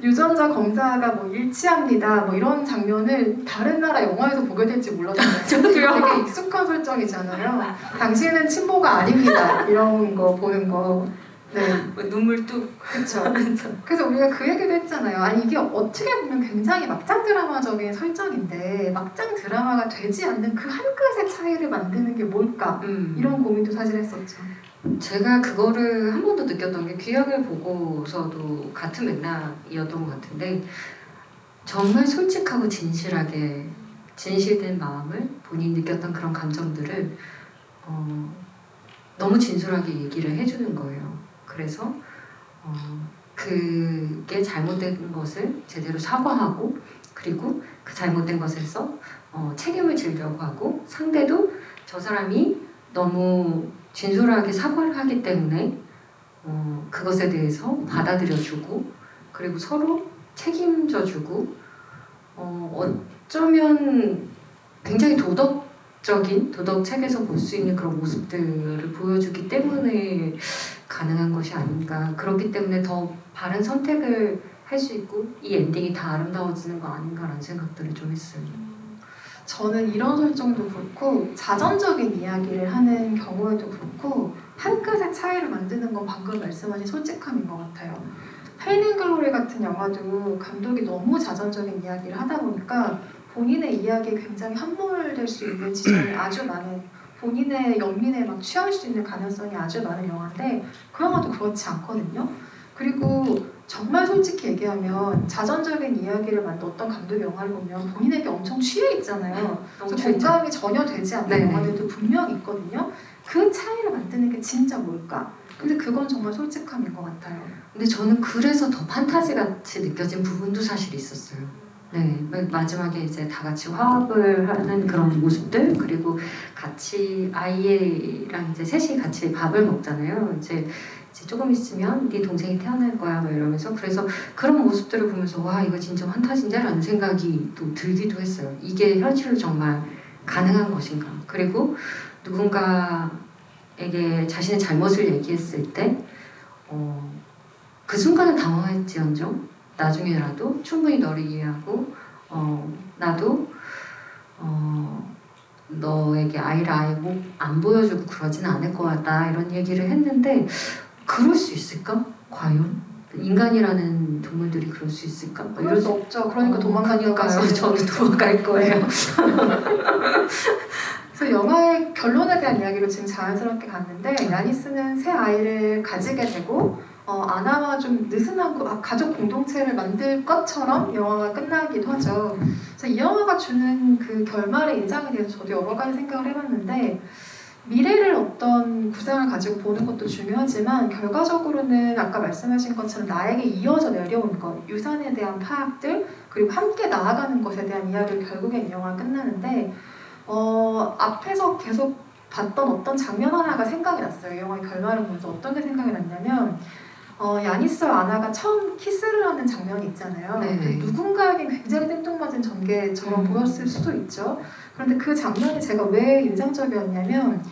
S1: 유전자 검사가 뭐 일치합니다 뭐 이런 장면을 다른 나라 영화에서 보게 될지 몰랐어요.
S2: 저도요.
S1: 되게 익숙한 설정이잖아요. 당신은 친모가 아닙니다 이런 거 보는 거 네.
S2: 눈물 뚝
S1: 그렇죠. 그래서 우리가 그 얘기도 했잖아요. 아니 이게 어떻게 보면 굉장히 막장 드라마적인 설정인데 막장 드라마가 되지 않는 그 한 끗의 차이를 만드는 게 뭘까? 이런 고민도 사실 했었죠.
S2: 제가 그거를 한 번 더 느꼈던 게 귀향을 보고서도 같은 맥락이었던 것 같은데 정말 솔직하고 진실하게 진실된 마음을 본인이 느꼈던 그런 감정들을 너무 진솔하게 얘기를 해주는 거예요. 그래서 그게 잘못된 것을 제대로 사과하고 그리고 그 잘못된 것에서 책임을 지려고 하고 상대도 저 사람이 너무 진솔하게 사과를 하기 때문에 그것에 대해서 받아들여주고 그리고 서로 책임져주고 어쩌면 굉장히 도덕 책에서 볼 수 있는 그런 모습들을 보여주기 때문에 가능한 것이 아닌가. 그렇기 때문에 더 바른 선택을 할 수 있고 이 엔딩이 다 아름다워지는 거 아닌가라는 생각들을 좀 했어요.
S1: 저는 이런 설정도 그렇고 자전적인 이야기를 하는 경우에도 그렇고 한 끗의 차이를 만드는 건 방금 말씀하신 솔직함인 것 같아요. 페인앤글로리 같은 영화도 감독이 너무 자전적인 이야기를 하다 보니까 본인의 이야기에 굉장히 함몰될 수 있는 지점이 아주 많은 본인의 연민에 막 취할 수 있는 가능성이 아주 많은 영화인데 그 영화도 그렇지 않거든요. 그리고 정말 솔직히 얘기하면 자전적인 이야기를 만든 어떤 감독의 영화를 보면 본인에게 엄청 취해 있잖아요. 그래서 공감이 전혀 되지 않는
S2: 네네.
S1: 영화들도 분명히 있거든요. 그 차이를 만드는 게 진짜 뭘까? 근데 그건 정말 솔직함인 것 같아요.
S2: 근데 저는 그래서 더 판타지 같이 느껴진 부분도 사실 있었어요. 네, 마지막에 이제 다 같이 화합을 하는 그런 모습들 그리고 같이 아이랑 이제 셋이 같이 밥을 먹잖아요. 이제 조금 있으면 네 동생이 태어날 거야 막 이러면서 그래서 그런 모습들을 보면서 와 이거 진짜 판타지인데라는 생각이 또 들기도 했어요. 이게 현실로 정말 가능한 것인가? 그리고 누군가에게 자신의 잘못을 얘기했을 때 그 순간은 당황했지언정 나중에라도 충분히 너를 이해하고 나도 너에게 아이를 아예 안 보여주고 그러진 않을 것 같다 이런 얘기를 했는데 그럴 수 있을까? 과연? 인간이라는 동물들이 그럴 수 있을까?
S1: 그럴 수 없죠. 그러니까 도망가니까요.
S2: 저는 도망갈 거예요.
S1: 그래서 영화의 결론에 대한 이야기로 지금 자연스럽게 갔는데 야니스는 새 아이를 가지게 되고 아나와 좀 느슨한 가족 공동체를 만들 것처럼 영화가 끝나기도 하죠. 그래서 이 영화가 주는 그 결말의 인상에 대해서 저도 여러 가지 생각을 해봤는데 미래를 어떤 구상을 가지고 보는 것도 중요하지만 결과적으로는 아까 말씀하신 것처럼 나에게 이어져 내려온 것, 유산에 대한 파악들 그리고 함께 나아가는 것에 대한 이야기를 결국엔 이 영화가 끝나는데 앞에서 계속 봤던 어떤 장면 하나가 생각이 났어요. 이 영화의 결말을 보면서 어떤 게 생각이 났냐면 야니스와 아나가 처음 키스를 하는 장면이 있잖아요. 누군가에겐 굉장히 생뚱맞은 전개처럼 보였을 수도 있죠. 그런데 그 장면이 제가 왜 인상적이었냐면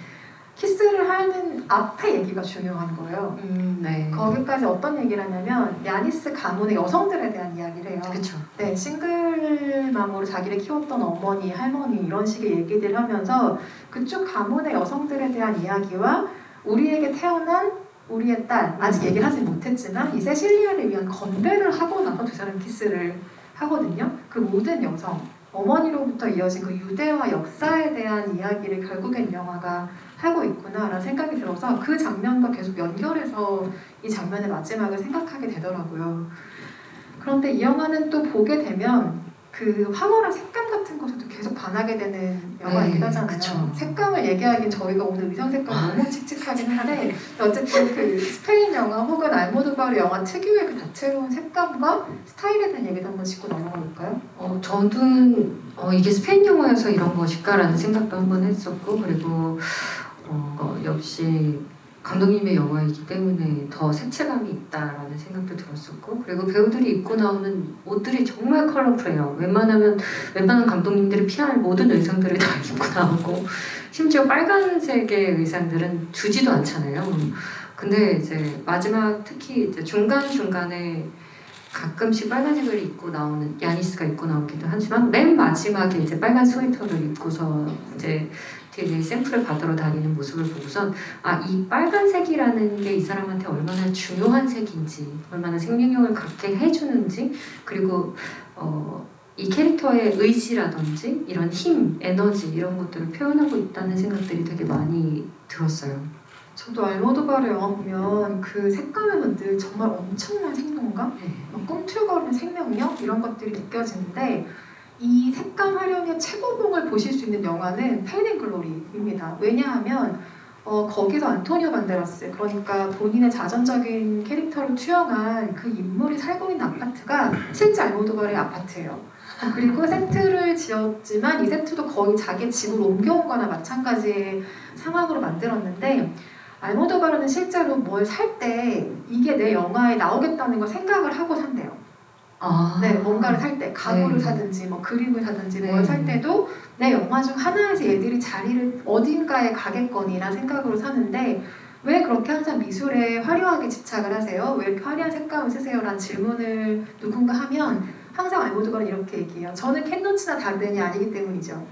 S1: 키스를 하는 앞에 얘기가 중요한 거예요.
S2: 네.
S1: 거기까지 어떤 얘기를 하냐면 야니스 가문의 여성들에 대한 이야기를 해요.
S2: 그렇죠.
S1: 네, 싱글맘으로 자기를 키웠던 어머니, 할머니 이런 식의 얘기들을 하면서 그쪽 가문의 여성들에 대한 이야기와 우리에게 태어난 우리의 딸, 아직 얘기를 하지 못했지만 이 세실리아를 위한 건배를 하고 나서 두 사람 키스를 하거든요. 그 모든 여성, 어머니로부터 이어진 그 유대와 역사에 대한 이야기를 결국엔 영화가 하고 있구나라는 생각이 들어서 그 장면과 계속 연결해서 이 장면의 마지막을 생각하게 되더라고요. 그런데 이 영화는 또 보게 되면 그 황홀한 색감 같은 것에도 계속 반하게 되는 영화이긴 하잖아요.
S2: 그쵸.
S1: 색감을 얘기하긴 저희가 오늘 의상 색감 너무 칙칙하긴 한데 어쨌든 그 스페인 영화 혹은 알모도바르 영화 특유의 그 다채로운 색감과 스타일에 대한 얘기도 한번 짚고 넘어가 볼까요?
S2: 저는 이게 스페인 영화여서 이런 것일까라는 생각도 한번 했었고 그리고 역시 감독님의 영화이기 때문에 더 색채감이 있다라는 생각도 들었었고 그리고 배우들이 입고 나오는 옷들이 정말 컬러풀해요. 웬만한 감독님들이 피할 모든 의상들을 다 입고 나오고 심지어 빨간색의 의상들은 주지도 않잖아요. 근데 이제 마지막 특히 이제 중간중간에 가끔씩 빨간색을 입고 나오는 야니스가 입고 나오기도 하지만 맨 마지막에 이제 빨간 스웨터를 입고서 이제 되게 샘플을 받으러 다니는 모습을 보고선 이 빨간색이라는 게 이 사람한테 얼마나 중요한 색인지, 얼마나 생명력을 갖게 해주는지, 그리고 이 캐릭터의 의지라든지 이런 힘, 에너지 이런 것들을 표현하고 있다는 생각들이 되게 많이 들었어요.
S1: 저도 알모도바르 영화 보면 그 색감에는 늘 정말 엄청난 생동감,
S2: 네.
S1: 꿈틀거리는 생명력 이런 것들이 느껴지는데 이 색감 활용의 최고봉을 보실 수 있는 영화는 페인 앤 글로리입니다. 왜냐하면 거기서 안토니오 반데라스, 그러니까 본인의 자전적인 캐릭터를 투영한 그 인물이 살고 있는 아파트가 실제 알모도바르의 아파트예요. 그리고 세트를 지었지만 이 세트도 거의 자기 집으로 옮겨온 거나 마찬가지의 상황으로 만들었는데 알모도바르는 실제로 뭘 살 때 이게 내 영화에 나오겠다는 걸 생각을 하고 산대요. 네, 뭔가를 살 때 가구를
S2: 네.
S1: 사든지 뭐 그림을 사든지
S2: 네.
S1: 뭘 살 때도 내 영화 중 하나에서 얘들이 자리를 어딘가에 가겠거니라는 생각으로 사는데 왜 그렇게 항상 미술에 화려하게 집착을 하세요? 왜 이렇게 화려한 색감을 쓰세요? 라는 질문을 누군가 하면 항상 알모도바르는 이렇게 얘기해요. 저는 캔노츠나 다르덴이 아니기 때문이죠.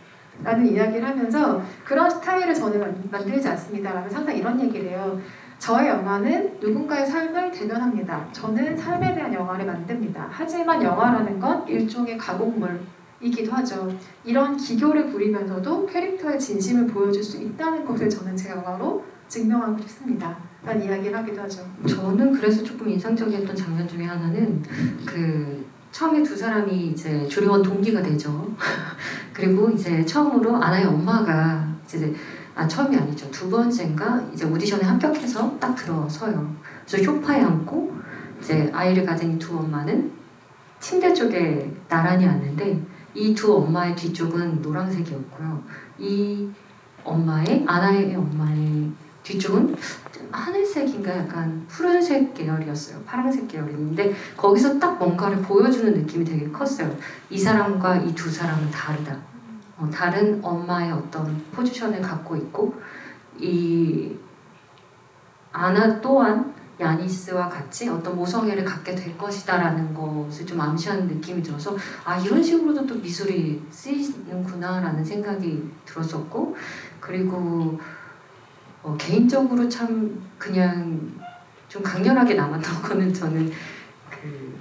S1: 라는 이야기를 하면서 그런 스타일을 저는 만들지 않습니다. 라면서 항상 이런 얘기를 해요. 저의 영화는 누군가의 삶을 대변합니다. 저는 삶에 대한 영화를 만듭니다. 하지만 영화라는 건 일종의 가공물이기도 하죠. 이런 기교를 부리면서도 캐릭터의 진심을 보여줄 수 있다는 것을 저는 제 영화로 증명하고 싶습니다. 라는 이야기를 하기도 하죠.
S2: 저는 그래서 조금 인상적이었던 장면 중에 하나는 처음에 두 사람이 이제 조리원 동기가 되죠. 그리고 이제 처음으로 아나의 엄마가 이제 처음이 아니죠. 두 번째인가 이제 오디션에 합격해서 딱 들어서요. 그래서 소파에 앉고 이제 아이를 가진 이 두 엄마는 침대 쪽에 나란히 앉는데 이 두 엄마의 뒤쪽은 노란색이었고요. 이 아나의 엄마의 뒤쪽은 하늘색인가 약간 푸른색 계열이었어요. 파란색 계열인데 거기서 딱 뭔가를 보여주는 느낌이 되게 컸어요. 이 사람과 이 두 사람은 다르다. 다른 엄마의 어떤 포지션을 갖고 있고 이 아나 또한 야니스와 같이 어떤 모성애를 갖게 될 것이다 라는 것을 좀 암시하는 느낌이 들어서 이런 식으로도 또 미술이 쓰이는구나 라는 생각이 들었었고, 그리고 개인적으로 참 그냥 좀 강렬하게 남았던 거는 저는 그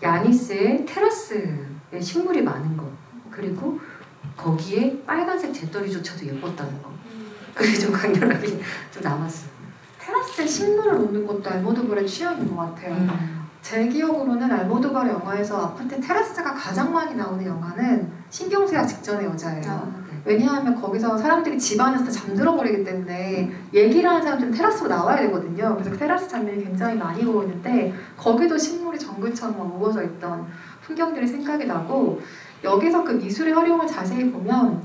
S2: 야니스의 테라스에 식물이 많은 것, 그리고 거기에 빨간색 재떨이조차도 예뻤다는 거. 그게 좀 강렬하게 좀 남았어요.
S1: 테라스에 식물을 놓는 것도 알모도바르의 취향인 것 같아요. 제 기억으로는 알모도바르 영화에서 아파트 테라스가 가장 많이 나오는 영화는 신경쇠약 직전의 여자예요.
S2: 네.
S1: 왜냐하면 거기서 사람들이 집 안에서 다 잠들어 버리기 때문에 얘기를 하는 사람들은 테라스로 나와야 되거든요. 그래서 테라스 장면이 굉장히 많이 보이는데 거기도 식물이 정글처럼 우거져 있던 풍경들이 생각이 나고, 여기서 그 미술의 활용을 자세히 보면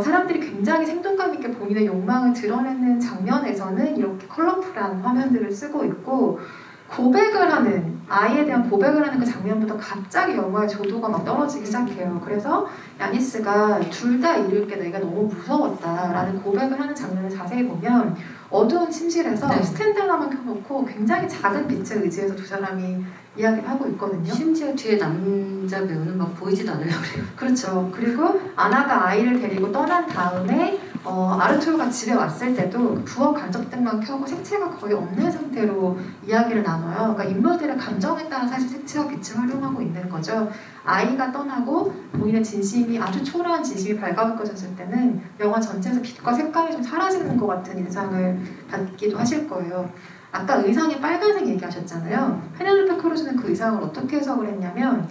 S1: 사람들이 굉장히 생동감 있게 본인의 욕망을 드러내는 장면에서는 이렇게 컬러풀한 화면들을 쓰고 있고, 고백을 하는, 아이에 대한 고백을 하는 그 장면부터 갑자기 영화의 조도가 막 떨어지기 시작해요. 그래서 야니스가 둘 다 잃을 게 내가 너무 무서웠다라는 고백을 하는 장면을 자세히 보면 어두운 침실에서
S2: 네.
S1: 스탠드 하나만 켜놓고 굉장히 작은 빛에 의지해서 두 사람이 이야기를 하고 있거든요.
S2: 심지어 뒤에 남자 배우는 막 보이지도 않으려고 그래요.
S1: 그렇죠. 그리고 아나가 아이를 데리고 떠난 다음에 아르투르가 집에 왔을 때도 부엌 간접등만 켜고 색채가 거의 없는 상태로 이야기를 나눠요. 그러니까 인물들의 감정에 따라 사실 색채와 빛을 활용하고 있는 거죠. 아이가 떠나고 본인의 진심이, 아주 초라한 진심이 발가벗겨졌을 때는 영화 전체에서 빛과 색감이 좀 사라지는 것 같은 인상을 받기도 하실 거예요. 아까 의상에 빨간색 얘기하셨잖아요. 페넬로페 크루즈는 그 의상을 어떻게 해석을 했냐면,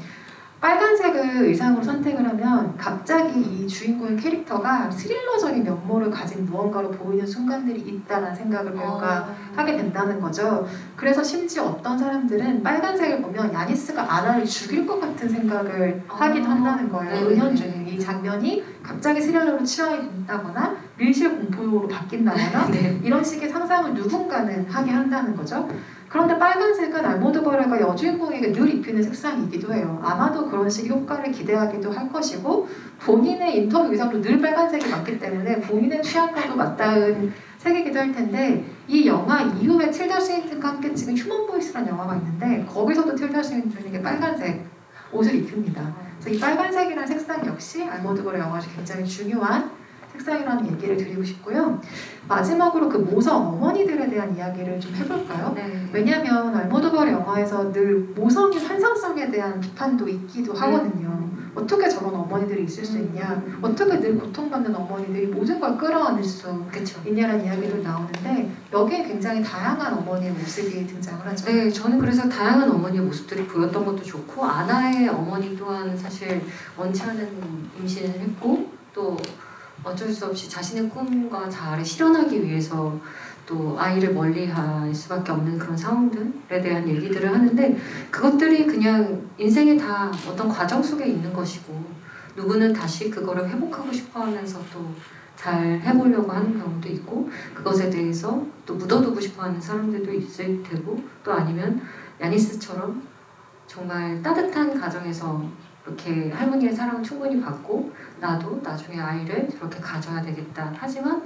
S1: 빨간색을 의상으로 선택을 하면 갑자기 이 주인공의 캐릭터가 스릴러적인 면모를 가진 무언가로 보이는 순간들이 있다는 생각을 배우가 하게 된다는 거죠. 그래서 심지어 어떤 사람들은 빨간색을 보면 야니스가 아나를 죽일 것 같은 생각을 하기도 한다는 거예요. 은연중에 이 장면이 갑자기 스릴러로 치환이 된다거나 밀실 공포로 바뀐다거나 이런 식의 상상을 누군가는 하게 한다는 거죠. 그런데 빨간색은 알모도바르가 여주인공에게 늘 입히는 색상이기도 해요. 아마도 그런 식의 효과를 기대하기도 할 것이고, 본인의 인터뷰 의상도 늘 빨간색이 많기 때문에 본인의 취향과도 맞닿은 색이기도 할 텐데, 이 영화 이후에 틸다 스윈튼과 함께 찍은 휴먼 보이스라는 영화가 있는데 거기서도 틸다 스윈튼에게 빨간색 옷을 입힙니다. 그래서 이 빨간색이라는 색상 역시 알모도바르 영화 중 굉장히 중요한 색상이라는 얘기를 드리고 싶고요. 마지막으로 그 모성 어머니들에 대한 이야기를 좀 해볼까요?
S2: 네.
S1: 왜냐하면 알모도바르 영화에서 늘 모성의 환상성에 대한 비판도 있기도 하거든요. 어떻게 저런 어머니들이 있을 수 있냐, 어떻게 늘 고통받는 어머니들이 모든 걸 끌어안을 수
S2: 그쵸.
S1: 있냐라는 이야기도 나오는데 여기에 굉장히 다양한 어머니의 모습이 등장을 하죠.
S2: 네, 저는 그래서 다양한 어머니의 모습들이 보였던 것도 좋고 아나의 어머니 또한 사실 원치 않은 임신을 했고 또 어쩔 수 없이 자신의 꿈과 자아를 실현하기 위해서 또 아이를 멀리할 수밖에 없는 그런 상황들에 대한 얘기들을 하는데 그것들이 그냥 인생의 다 어떤 과정 속에 있는 것이고 누구는 다시 그거를 회복하고 싶어 하면서 또 잘 해보려고 하는 경우도 있고 그것에 대해서 또 묻어두고 싶어 하는 사람들도 있을 테고 또 아니면 야니스처럼 정말 따뜻한 가정에서 이렇게 할머니의 사랑을 충분히 받고 나도 나중에 아이를 저렇게 가져야 되겠다 하지만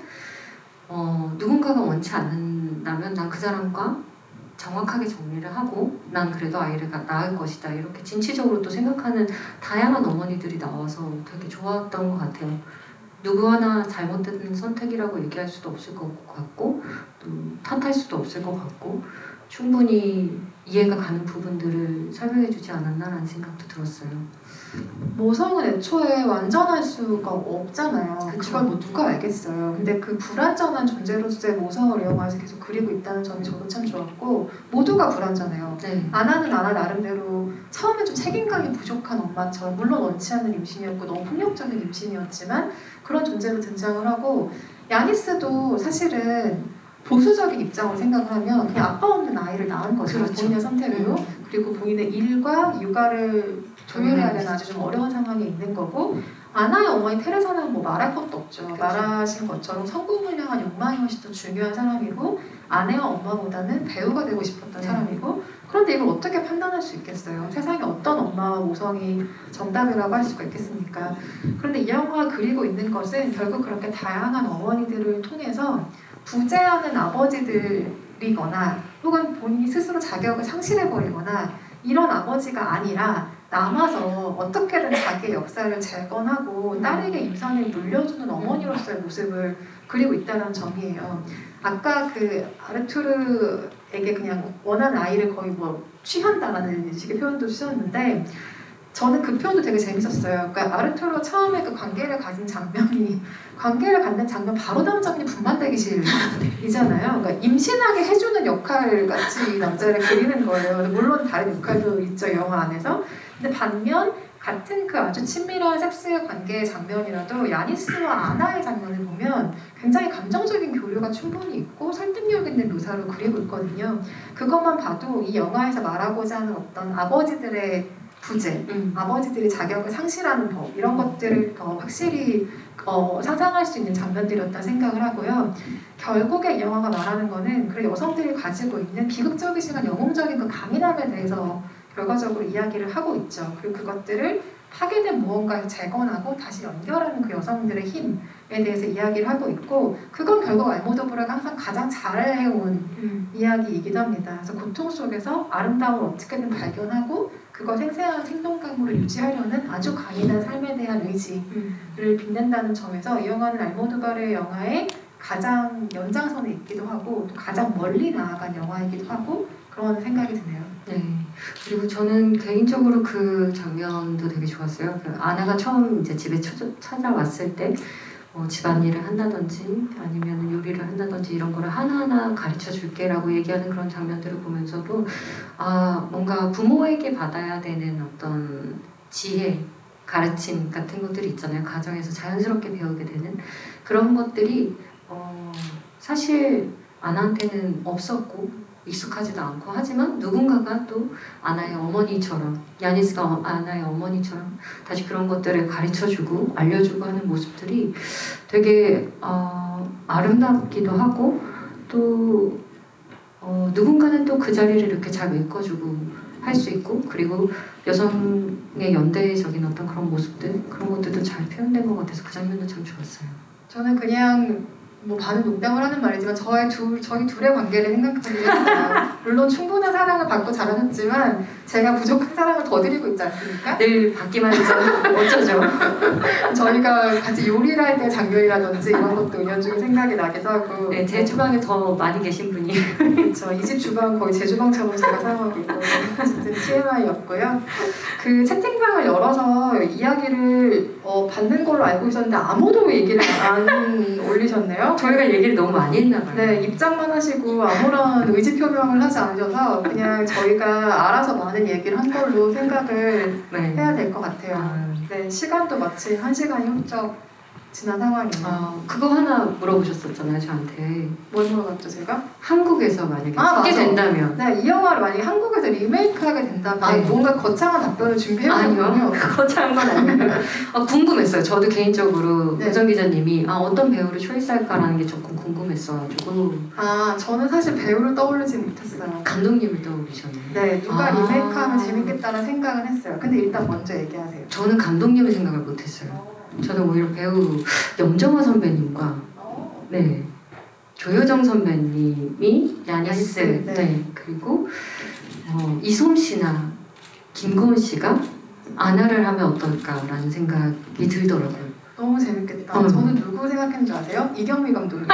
S2: 누군가가 원치 않는다면 난 그 사람과 정확하게 정리를 하고 난 그래도 아이를 낳을 것이다 이렇게 진취적으로 또 생각하는 다양한 어머니들이 나와서 되게 좋았던 것 같아요. 누구 하나 잘못된 선택이라고 얘기할 수도 없을 것 같고 또 탓할 수도 없을 것 같고 충분히 이해가 가는 부분들을 설명해주지 않았나라는 생각도 들었어요.
S1: 모성은 애초에 완전할 수가 없잖아요.
S2: 그쵸.
S1: 그걸 뭐 누가 알겠어요. 근데 그 불완전한 존재로서의 모성을 이 영화에서 계속 그리고 있다는 점이 저도 참 좋았고 모두가 불완전해요.
S2: 네.
S1: 아나는 아나 나름대로 처음에 좀 책임감이 부족한 엄마처럼 물론 원치 않는 임신이었고 너무 폭력적인 임신이었지만 그런 존재로 등장을 하고 야니스도 사실은 보수적인 입장으로 생각을 하면 그냥 아빠 없는 아이를 낳은 거죠.
S2: 그렇죠.
S1: 본인의 선택으로. 그리고 본인의 일과 육아를 조율해야 되는 아주 좀 어려운 상황에 있는 거고 아나의 어머니 테레사는 뭐 말할 것도 없죠.
S2: 그렇죠.
S1: 말하신 것처럼 성공을 향한 욕망이 훨씬 더 중요한 사람이고 아내와 엄마보다는 배우가 되고 싶었던 사람이고 그런데 이걸 어떻게 판단할 수 있겠어요? 세상에 어떤 엄마와 모성이 정답이라고 할 수가 있겠습니까? 그런데 이 영화가 그리고 있는 것은 결국 그렇게 다양한 어머니들을 통해서 부재하는 아버지들이거나 혹은 본인이 스스로 자격을 상실해버리거나 이런 아버지가 아니라 남아서 어떻게든 자기의 역사를 재건하고 딸에게 임산을 물려주는 어머니로서의 모습을 그리고 있다는 점이에요. 아까 그 아르투르에게 그냥 원하는 아이를 거의 뭐 취한다라는 식의 표현도 쓰셨는데 저는 그 표현도 되게 재밌었어요. 그러니까 아르투르 처음에 그 관계를 갖는 장면 바로 다음 장면이 분만대기실이잖아요. 그러니까 임신하게 해주는 역할 같이 남자를 그리는 거예요. 물론 다른 역할도 있죠, 이 영화 안에서. 근데 반면 같은 그 아주 친밀한 섹스 관계의 장면이라도 야니스와 아나의 장면을 보면 굉장히 감정적인 교류가 충분히 있고 설득력 있는 묘사로 그리고 있거든요. 그것만 봐도 이 영화에서 말하고자 하는 어떤 아버지들의 부재, 아버지들이 자격을 상실하는 법 이런 것들을 확실히 상상할 수 있는 장면들이었다 생각을 하고요. 결국에 이 영화가 말하는 거는 그 여성들이 가지고 있는 비극적이지만 영웅적인 그 강인함에 대해서 결과적으로 이야기를 하고 있죠. 그리고 그것들을 파괴된 무언가에 재건하고 다시 연결하는 그 여성들의 힘에 대해서 이야기를 하고 있고 그건 결국 알모도바르가 항상 가장 잘해온 이야기이기도 합니다. 그래서 고통 속에서 아름다움을 어떻게든 발견하고 그걸 생생한 생동감으로 유지하려는 아주 강인한 삶에 대한 의지를 빛낸다는 점에서 이 영화는 알모도바르의 영화의 가장 연장선에 있기도 하고 또 가장 멀리 나아간 영화이기도 하고 그런 생각이 드네요.
S2: 네. 그리고 저는 개인적으로 그 장면도 되게 좋았어요. 그 아나가 처음 이제 집에 찾아왔을 때 집안일을 한다든지 아니면 요리를 한다든지 이런 거를 하나하나 가르쳐 줄게라고 얘기하는 그런 장면들을 보면서도 뭔가 부모에게 받아야 되는 어떤 지혜, 가르침 같은 것들이 있잖아요. 가정에서 자연스럽게 배우게 되는 그런 것들이 사실 아나한테는 없었고 익숙하지도 않고 하지만 누군가가 또 아나의 어머니처럼 야니스가 아나의 어머니처럼 다시 그런 것들을 가르쳐주고 알려주고 하는 모습들이 되게 아름답기도 하고 또 누군가는 또 그 자리를 이렇게 잘 메꿔주고 할 수 있고 그리고 여성의 연대적인 어떤 그런 모습들 그런 것들도 잘 표현된 것 같아서 그 장면도 참 좋았어요.
S1: 저는 그냥 뭐 반은 농담을 하는 말이지만 저희 둘의 관계를 생각하게 했어요. 물론 충분한 사랑을 받고 자라셨지만 제가 부족한 사랑을 더 드리고 있지 않습니까?
S2: 늘 받기만 해서 어쩌죠?
S1: 저희가 같이 요리를 할 때 장면이라든지 이런 것도 은연중에 생각이 나기도 하고.
S2: 네, 제 주방에 더 많이 계신 분이.
S1: 그렇죠. 이 집 주방 거의 제 주방처럼 제가 사용하고 있거든요. 어쨌든 TMI였고요. 그 채팅방을 열어서 이야기를 받는 걸로 알고 있었는데 아무도 얘기를 안 올리셨네요.
S2: 저희가 얘기를 너무 많이 했나 봐요.
S1: 네, 입장만 하시고 아무런 의지 표명을 하지 않으셔서 그냥 저희가 알아서 많은 얘기를 한 걸로 생각을
S2: 네.
S1: 해야 될 것 같아요.
S2: 아,
S1: 네, 시간도 마침 1시간이 훌쩍 지난 상황이에요.
S2: 그거 하나 물어보셨었잖아요, 저한테.
S1: 뭘 물어봤죠, 제가?
S2: 한국에서 만약에 찍게
S1: 맞아.
S2: 된다면.
S1: 네, 이 영화를 만약에 한국에서 리메이크하게 된다면
S2: 아니요.
S1: 뭔가 거창한 답변을 준비해왔거든요.
S2: 아니요, 거창한 건 아니에요. 궁금했어요. 저도 개인적으로
S1: 네.
S2: 우정 기자님이 어떤 배우를 초이스할까라는 게 조금 궁금했어가지고
S1: 저는 사실 배우를 떠올리지 못했어요.
S2: 감독님을 떠올리셨네요.
S1: 네, 누가
S2: 아.
S1: 리메이크하면 재밌겠다는 생각은 했어요. 근데 일단 먼저 얘기하세요.
S2: 저는 감독님을 생각을 못했어요. 저는 오히려 배우 염정아 선배님과 네 조효정 선배님이 야니스
S1: 야니스,
S2: 네.
S1: 네.
S2: 그리고 이솜 씨나 김고은 씨가 아나를 하면 어떨까라는 생각이 들더라고요.
S1: 너무 재밌겠다.
S2: 음.
S1: 저는 누구 생각했는지 아세요? 이경미 감독님이요.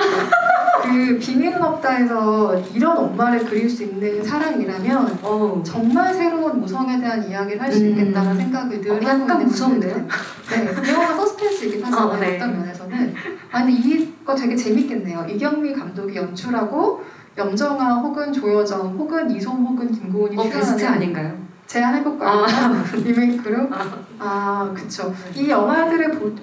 S1: 그 비밀은 없다에서 이런 엄마를 그릴 수 있는 사람이라면 정말 새로운 모성에 대한 이야기를 할 수 있겠다는 생각을 늘 하고
S2: 약간
S1: 있는
S2: 무서운데요?
S1: 네, 그 영화가 서스펜스이긴 하지만
S2: 네.
S1: 어떤 면에서는 근데 이거 되게 재밌겠네요. 이경미 감독이 연출하고 염정아 혹은 조여정 혹은 이솜 혹은 김고은이
S2: 베스트
S1: 출연하는
S2: 아닌가요?
S1: 제안해볼까요? 리메이크로? 그쵸. 이 외화들을 볼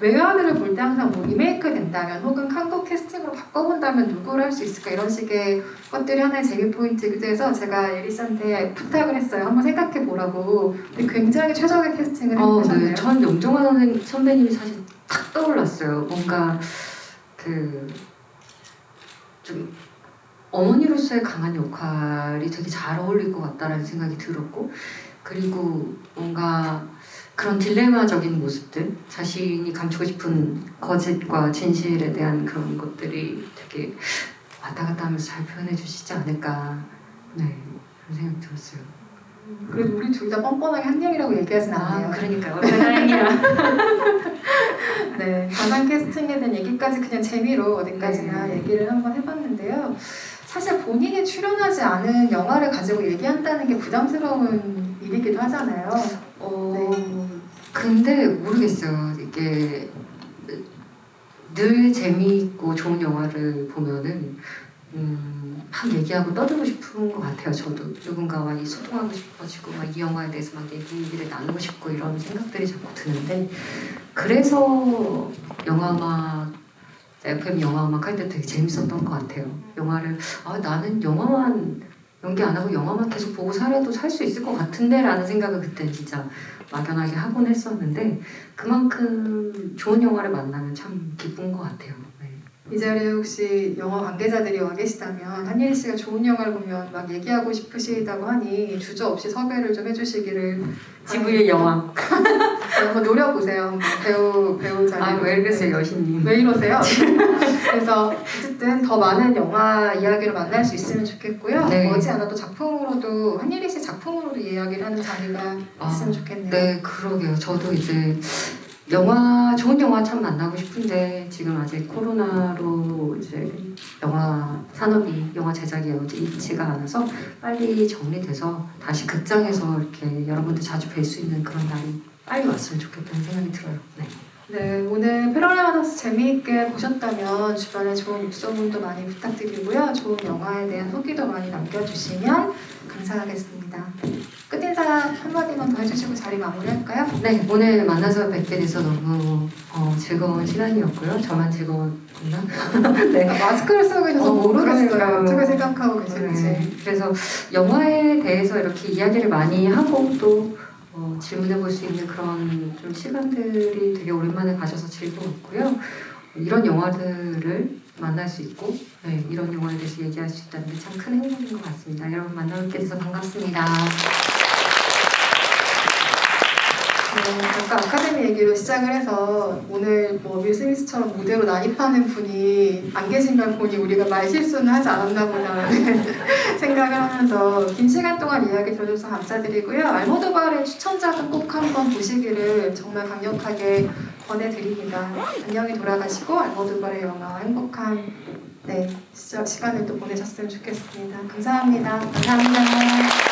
S1: 때 항상 뭐 리메이크 된다면 혹은 한국 캐스팅으로 바꿔본다면 누구를 할 수 있을까 이런 식의 것들이 하나의 재미 포인트이기도 해서 제가 에리씨한테 부탁을 했어요. 한번 생각해보라고. 근데 굉장히 최적의 캐스팅을 해주셨네요.
S2: 네. 전 염정아 선배님이 사실 탁 떠올랐어요. 뭔가 좀 어머니로서의 강한 역할이 되게 잘 어울릴 것 같다라는 생각이 들었고 그리고 뭔가 그런 딜레마적인 모습들 자신이 감추고 싶은 거짓과 진실에 대한 그런 것들이 되게 왔다 갔다 하면서 잘 표현해 주시지 않을까 네 그런 생각이 들었어요.
S1: 그래도 우리 둘 다 뻔뻔하게 한영이라고 얘기하진 않네요.
S2: 그러니까요. 다행이야.
S1: 네, 가상 캐스팅에 대한 얘기까지 그냥 재미로 어디까지나 얘기를 한번 해봤는데요. 사실 본인이 출연하지 않은 영화를 가지고 얘기한다는 게 부담스러운 일이기도 하잖아요. 네.
S2: 근데 모르겠어요. 이게 늘 재미있고 좋은 영화를 보면은 막 얘기하고 떠들고 싶은 것 같아요. 저도 누군가와 소통하고 싶어지고 이 영화에 대해서 막 얘기를 나누고 싶고 이런 생각들이 자꾸 드는데 그래서 FM 영화음악 할 때 되게 재밌었던 것 같아요. 영화를 나는 영화만 연기 안 하고 영화만 계속 보고 살아도 살 수 있을 것 같은데 라는 생각을 그때 진짜 막연하게 하곤 했었는데 그만큼 좋은 영화를 만나면 참 기쁜 것 같아요. 네.
S1: 이 자리에 혹시 영화 관계자들이 와 계시다면 한예리 씨가 좋은 영화를 보면 막 얘기하고 싶으시다고 하니 주저없이 섭외를 좀 해주시기를
S2: 지구의 영화.
S1: 한번 노려보세요. 배우 자리.
S2: 왜 이러세요 여신님.
S1: 왜 이러세요? 그래서 어쨌든 더 많은 영화 이야기를 만날 수 있으면 좋겠고요.
S2: 네.
S1: 머지않아도 작품으로도 한예리 씨 작품으로도 이야기를 하는 자리가 있으면 좋겠네요.
S2: 네, 그러게요. 저도 이제 좋은 영화 참 만나고 싶은데 지금 아직 코로나로 이제 영화 산업이 영화 제작이 여의치가 않아서 빨리 정리돼서 다시 극장에서 이렇게 여러분들 자주 뵐 수 있는 그런 날이 빨리 왔으면 좋겠다는 생각이 들어요. 네.
S1: 네, 오늘 패러레마더스 재미있게 보셨다면 주변에 좋은 입소문도 많이 부탁드리고요. 좋은 영화에 대한 후기도 많이 남겨주시면 감사하겠습니다. 끝인사 한마디만 더 해주시고 자리 마무리할까요?
S2: 네, 오늘 만나서 뵙게 돼서 너무 즐거운 시간이었고요. 저만 즐거웠나? 네.
S1: 마스크를 쓰고 계셔서 모르겠어요.
S2: 그러니까요.
S1: 어떻게 생각하고 계실지.
S2: 네, 그래서 영화에 대해서 이렇게 이야기를 많이 하고 또 질문해 볼 수 있는 그런 좀 시간들이 되게 오랜만에 가져서 즐거웠고요. 이런 영화들을 만날 수 있고 이런 영화에 대해서 얘기할 수 있다는 게 참 큰 행복인 것 같습니다. 여러분 만나뵙게 돼서 반갑습니다.
S1: 아까 아카데미 얘기로 시작을 해서 오늘 뭐 윌 스미스처럼 무대로 난입하는 분이 안 계신 걸 보니 우리가 말 실수는 하지 않았나 보다는 생각을 하면서 긴 시간 동안 이야기 들어줘서 감사드리고요. 알모도바르의 추천작은 꼭 한번 보시기를 정말 강력하게 권해드립니다. 안녕히 돌아가시고 알모도바르의 영화 행복한 시간을 또 보내셨으면 좋겠습니다. 감사합니다.
S2: 감사합니다.